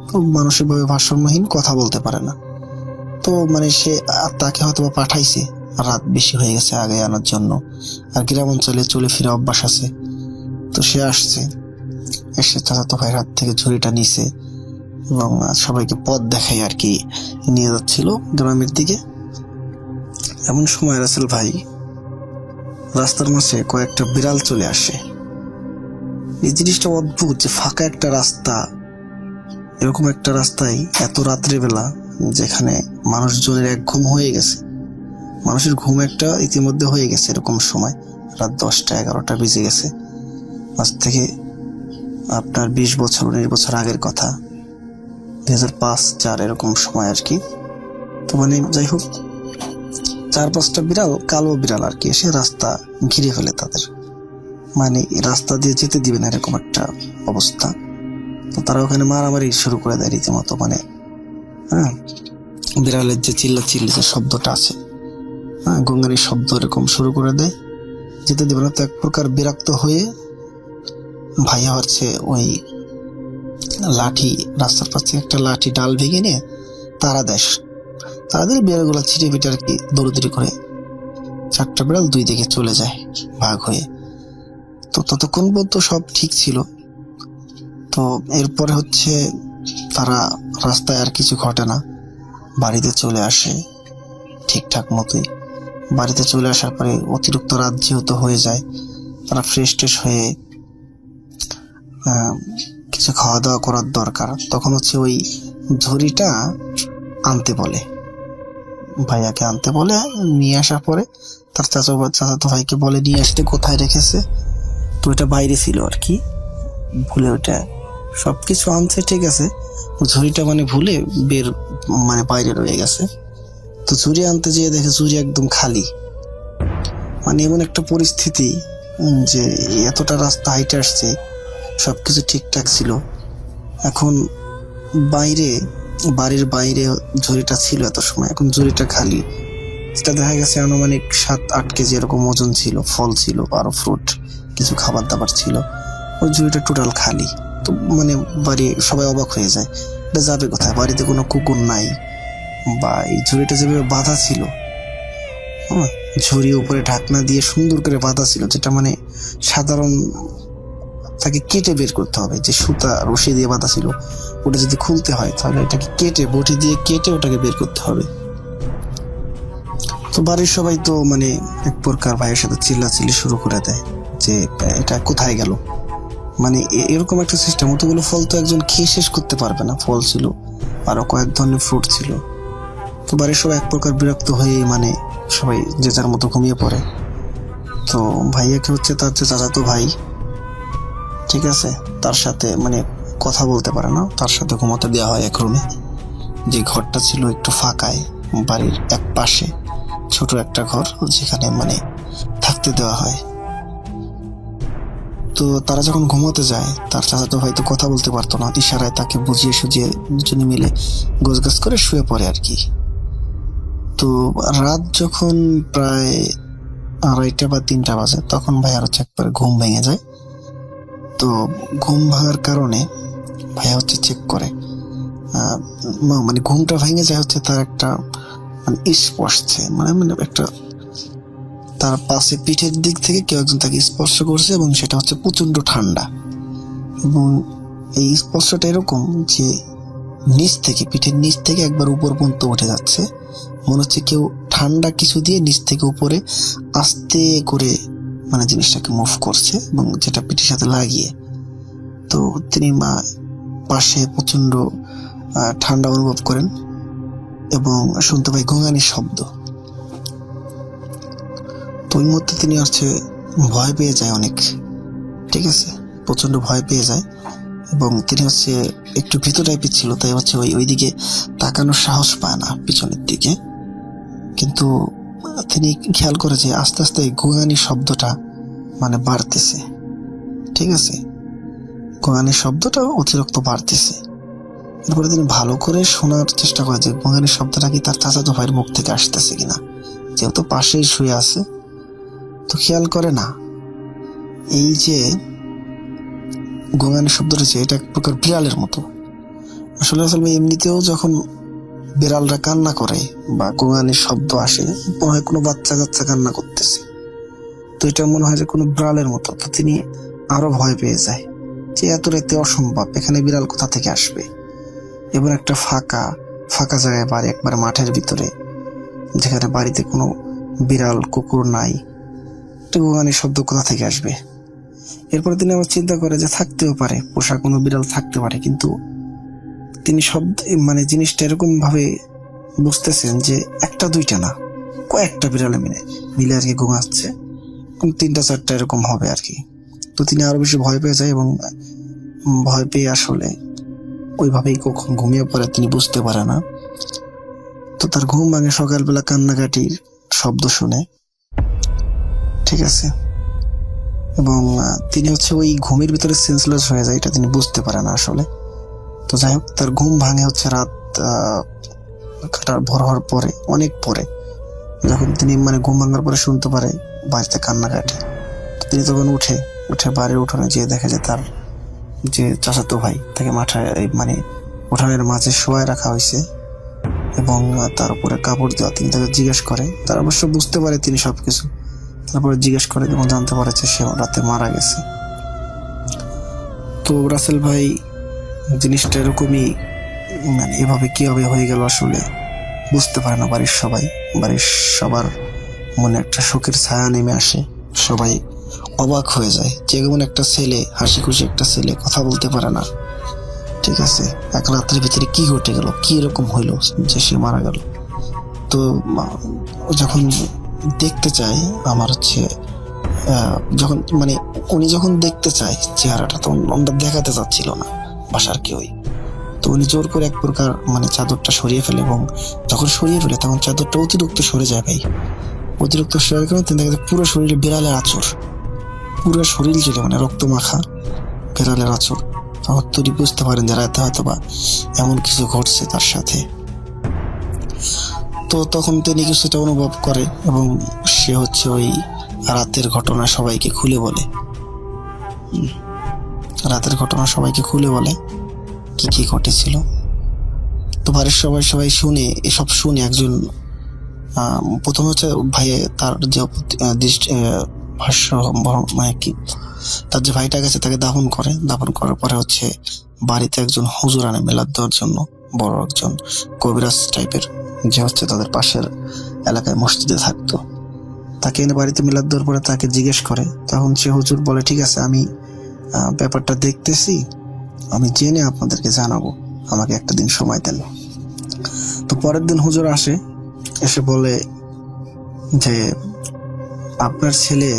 S4: তো মানসিকভাবে ভারসাম্যহীন, কথা বলতে পারে না। তো মানে সে তাকে হয়তো পাঠাইছে, রাত বেশি হয়ে গেছে আগে আনার জন্য, আর গ্রাম অঞ্চলে চলে ফিরে অভ্যাস আছে। তো সে আসছে, এসে চাচাতো ভাইয়ের হাত থেকে ঝুড়িটা নিছে এবং সবাইকে পথ দেখাই আর কি নিয়ে যাচ্ছিল গ্রামের দিকে। এমন সময় রাসেল ভাই রাস্তার মাঝে কয়েকটা বিড়াল চলে আসে। এই জিনিসটা অদ্ভুত যে ফাঁকা একটা রাস্তা, এরকম একটা রাস্তায় এত রাত্রিবেলা, যেখানে মানুষজনের এক ঘুম হয়ে গেছে, মানুষের ঘুম একটা ইতিমধ্যে হয়ে গেছে, এরকম সময় রাত 10টা-11টা বেজে গেছে। আজ থেকে আপনার 20 বছর 19 বছর আগের কথা, 2005-4 এরকম সময় আর কি। তো মানে যাই হোক, 4-5টা বিড়াল, কালো বিড়াল আর কি, এসে রাস্তা ঘিরে ফেলে তাদের, মানে রাস্তা দিয়ে যেতে দিবে না এরকম একটা অবস্থা। তো তারা ওখানে মারামারি শুরু করে দেয় রীতিমতো, মানে হ্যাঁ, বিড়ালের যে চিল্লাচিল্লি যে শব্দটা আছে, হ্যাঁ, গঙ্গানির শব্দ এরকম শুরু করে দেয়, যেতে দিবে না। তো এক প্রকার বিরক্ত হয়ে ভাইয়া হচ্ছে ওই লাঠি, রাস্তার পাশে একটা লাঠি ডাল ভেঙে নিয়ে তারা দেয়, তাদের বিড়ালগুলো ছিটে পিটে আর কি দৌড়দৌড়ি করে 4টা বিড়াল 2 দিকে চলে যায় ভাগ হয়ে। তো ততক্ষণ পর্যন্ত সব ঠিক ছিল। তো এরপরে হচ্ছে তারা রাস্তায় আর কিছু ঘটে না, বাড়িতে চলে আসে ঠিকঠাক মতোই। বাড়িতে চলে আসার পরে অতিরিক্ত রাত যেহেতু হয়ে যায়, তারা ফ্রেশ ট্রেশ হয়ে কিছু খাওয়া দাওয়া করার দরকার। তখন হচ্ছে ওই ঝুড়িটা আনতে বলে, ভাইয়াকে আনতে বলে। নিয়ে আসার পরে তার চাচাতো ভাইকে বলে নিয়ে আসতে, কোথায় রেখেছে। তো ওটা বাইরে ছিল আর কি, ভুলে ওটা সবকিছু আনছে ঠিক আছে, ঝুড়িটা মানে ভুলে মানে বাইরে রয়ে গেছে। তো ঝুড়ি আনতে যেয়ে দেখে ঝুড়ি একদম খালি। মানে এমন একটা পরিস্থিতি যে এতটা রাস্তা হাইটে আসছে, সবকিছু ঠিকঠাক ছিল, এখন বাড়ির বাইরে ঝুড়িটা ছিল এত সময়, এখন ঝুড়িটা খালি। সেটা দেখা গেছে আনুমানিক 7-8 কেজি এরকম ওজন ছিল, ফল ছিল, আরো ফ্রুট, কিছু খাবার দাবার ছিল। ওই ঝুড়িটা টোটাল খালি। তো মানে বাড়ি সবাই অবাক হয়ে যায়, এটা যাবে কোথায়, বাড়িতে কোনো কুকুর নাই, বা এই ঝুড়িটা যেভাবে বাঁধা ছিল, হ্যাঁ, ঝুড়ি উপরে ঢাকনা দিয়ে সুন্দর করে বাঁধা ছিল, যেটা মানে সাধারণ তাকে কেটে বের করতে হবে। যে সুতা রশি দিয়ে বাঁধা ছিল, ওটা যদি খুলতে হয় তাহলে এটাকে কেটে, বটি দিয়ে কেটে ওটাকে বের করতে হবে। তো বাড়ির সবাই তো মানে এক প্রকার ভাইয়ের সাথে চিল্লাচিল্লি শুরু করে দেয় যে এটা কোথায় গেল। মানে এরকম একটা সিস্টেম, অতগুলো ফল তো একজন খেয়ে শেষ করতে পারবে না, ফল ছিল, আরো কয়েক ধরনের ফ্রুট ছিল। তো বাড়ির সবাই এক প্রকার বিরক্ত হয়ে মানে সবাই যে যার মতো ঘুমিয়ে পড়ে। তো ভাইয়াকে হচ্ছে তার যে চাচাতো ভাই, ঠিক আছে, তার সাথে মানে কথা বলতে পারে না, তার সাথে ঘুমাতে দেওয়া হয় এক রুমে, যে ঘরটা ছিল একটু ফাঁকায়, বাড়ির এক পাশে ছোট একটা ঘর, যেখানে মানে থাকতে দেওয়া হয়। তো তারা যখন ঘুমোতে যায়, তার চাচাতো ভাই তো কথা বলতে পারতো না, ইশারায় তাকে বুঝিয়ে সুঝিয়ে দুজনে মিলে গোছগাছ করে শুয়ে পড়ে আর কি। তো রাত যখন প্রায় 2:30 বা 3টা বাজে, তখন ভাইয়ার হচ্ছে একবারে ঘুম ভেঙে যায়। তো ঘুম ভাঙার কারণে ভাইয়া হচ্ছে চেক করে, মানে ঘুমটা ভেঙে যায় হচ্ছে তার একটা মানে স্পর্শে, মানে মানে একটা তার পাশে পিঠের দিক থেকে কেউ একজন তাকে স্পর্শ করছে, এবং সেটা হচ্ছে প্রচন্ড ঠান্ডা। এবং এই স্পর্শটা এরকম যে নিচ থেকে, পিঠের নিচ থেকে একবার উপর পর্যন্ত উঠে যাচ্ছে, মনে হচ্ছে কেউ ঠান্ডা কিছু দিয়ে নিচ থেকে উপরে আস্তে করে মানে জিনিসটাকে মুভ করছে, এবং যেটা পিঠের সাথে লাগিয়ে। তো তিনি পাশে প্রচন্ড ঠান্ডা অনুভব করেন এবং শুনতে পাই গোঙানির শব্দ। তো ওই মুহূর্তে তিনি হচ্ছে ভয় পেয়ে যায় অনেক, ঠিক আছে, প্রচন্ড ভয় পেয়ে যায়, এবং তিনি হচ্ছে একটু ভীত টাইপের ছিল, তাই হচ্ছে ওইদিকে তাকানোর সাহস পায় না পিছনের দিকে। কিন্তু তিনি খেয়াল করে যে আস্তে আস্তে গোঙানির শব্দটা মানে বাড়তেছে, ঠিক আছে, গোঙানির শব্দটা অতিরিক্ত বাড়তেছে। এরপরে তিনি ভালো করে শোনার চেষ্টা করে যে গোঙানির শব্দটা কি তার চাচাতো ভাইয়ের মুখ থেকে আসতেছে কিনা, যেহেতু পাশেই শুয়ে আছে। তো খেয়াল করে না, এই যে গোঙানির শব্দটা যে এটা এক প্রকার বিড়ালের মতো। আসলে এমনিতেও যখন বিড়ালরা কান্না করে বা গোঙানির শব্দ আসে, মনে হয় কোনো বাচ্চা কাচ্চা কান্না করতেছে, তো এটা মনে হয় যে কোনো বিড়ালের মতো। তো তিনি আরো ভয় পেয়ে যায় যে এত রাতে অসম্ভব, এখানে বিড়াল কোথা থেকে আসবে, এবং একটা ফাঁকা ফাঁকা জায়গায় বাড়ি, একবার মাঠের ভিতরে, যেখানে বাড়িতে কোনো বিড়াল কুকুর নাই, গোঙানির শব্দ কোথা থেকে আসবে। এরপরে তিনি আবার চিন্তা করে যে থাকতেও পারে, পোষা কোনো বিড়াল থাকতে পারে, কিন্তু তিনি শব্দ মানে জিনিসটা এরকম ভাবে বুঝতেছেন যে একটা দুইটা না, কয়েকটা বিড়ালে মিলে আর কি ঘুমাচ্ছে, 3টা 4টা এরকম হবে আর কি। তো তিনি আরো বেশি ভয় পেয়ে যায়, এবং ভয় পেয়ে আসলে ওইভাবেই কখন ঘুমিয়ে পড়ে তিনি বুঝতে পারে না। তো তার ঘুম ভাঙে সকালবেলা কান্নাকাটির শব্দ শুনে, ঠিক আছে, এবং তিনি হচ্ছে ওই ঘুমের ভিতরে সেন্সলেস হয়ে যায়, এটা তিনি বুঝতে পারে না আসলে। তো যাই হোক, তার ঘুম ভাঙে হচ্ছে রাত কাটার ভোর হওয়ার পরে, অনেক পরে, যখন তিনি মানে ঘুম ভাঙার পরে শুনতে পারে বাড়িতে কান্নাকাটি। তিনি তখন উঠে বাড়ির উঠোনে যেয়ে দেখে যে তার যে চাচাতো ভাই, তাকে মাথায় মানে উঠানের মাঝে শোয়ায় রাখা হয়েছে, এবং তার উপরে কাপড় দেওয়া। তিনি তাকে জিজ্ঞেস করে, তার অবশ্য বুঝতে পারে তিনি সবকিছু, তারপরে জিজ্ঞেস করে এবং জানতে পারে যে সে রাতে মারা গেছে। তো রাসেল ভাই জিনিসটা এরকমই, মানে এভাবে কিভাবে হয়ে গেল আসলে বুঝতে পারে না বাড়ির সবার মনে একটা শোকের ছায়া নেমে আসে, সবাই অবাক হয়ে যায় যে এমন একটা ছেলে, হাসি খুশি একটা ছেলে, কথা বলতে পারে না, ঠিক আছে, এক রাত্রের ভিতরে কি ঘটে গেল, কি এরকম হইলো যে সে মারা গেল। তো যখন দেখতে চায়, আমার হচ্ছে যখন মানে উনি যখন দেখতে চায় চেহারাটা, তখন আমরা দেখাতে চাচ্ছিল না বাসার কেউই। তো উনি জোর করে এক প্রকার মানে চাদরটা সরিয়ে ফেলে, এবং যখন সরিয়ে ফেলে তখন চাদরটা অতিরিক্ত সরে যায় ভাই। অতিরিক্ত সরে গেলে তিনি দেখে পুরো শরীরে বিড়ালের আঁচড়, পুরো শরীর ছিল মানে রক্ত মাখা বিড়ালের আঁচড়। তখন তিনি বুঝতে পারেন যে রাতে হয়তো বা এমন কিছু ঘটছে তার সাথে। তো তখন তিনি কিছুটা অনুভব করে, এবং সে হচ্ছে ওই রাতের ঘটনা সবাইকে খুলে বলে, কি কি ঘটেছিল। তো বাড়ির সবাই শুনে, এসব শুনে একজন প্রথমে হচ্ছে ভাই তার যে ভাষ্য মানে কি, তার যে ভাইটা গেছে তাকে দাফন করার পরে হচ্ছে বাড়িতে একজন হুজুর আনে মিলাদ দেওয়ার জন্য, বড় একজন কবিরাজ টাইপের, যে হচ্ছে তাদের পাশের এলাকায় মসজিদে থাকতো। তাকে এনে বাড়িতে মিলাদ দেওয়ার পরে তাকে জিজ্ঞেস করে, তখন সে হুজুর বলে, ঠিক আছে, আমি ব্যাপারটা দেখতেছি, আমি জেনে আপনাদেরকে জানাবো, আমাকে একটা দিন সময় দেন। তো পরের দিন হুজুর এসে বলে যে আপনার ছেলে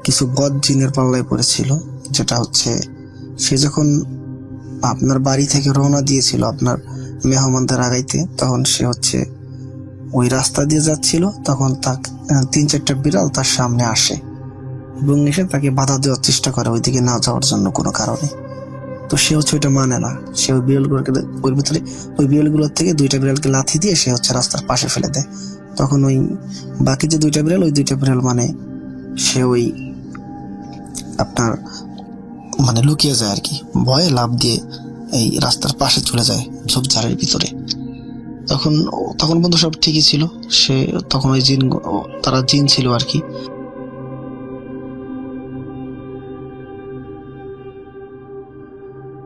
S4: কিছু বদ জিনের পাল্লায় পড়েছিল, যেটা হচ্ছে সে যখন আপনার বাড়ি থেকে রওনা দিয়েছিল আপনার মেহমানদের আগাইতে, তখন সে হচ্ছে ওই রাস্তা দিয়ে যাচ্ছিল, তখন তার 3-4টা বিড়াল তার সামনে আসে, এবং এসে তাকে বাধা দেওয়ার চেষ্টা করে ওইদিকে না যাওয়ার জন্য কোনো কারণে। তো সে হচ্ছে ওইটা মানে না, সে ওই বিড়ালগুলোকে ওর ভিতরে ওই বিড়ালগুলোর থেকে 2টা বিড়ালকে লাথি দিয়ে সে হচ্ছে রাস্তার পাশে ফেলে দেয়। তখন ওই বাকি যে 2টা বিড়াল, ওই 2টা বিড়াল মানে সে ওই আপনার মানে লুকিয়ে যায় আর কি, ভয়ে লাফ দিয়ে এই রাস্তার পাশে চলে যায় ঝোপঝাড়ের ভিতরে। তখন তখন পর্যন্ত সব ঠিকই ছিল। সে তখন ওই জিন, তারা জিন ছিল আর কি,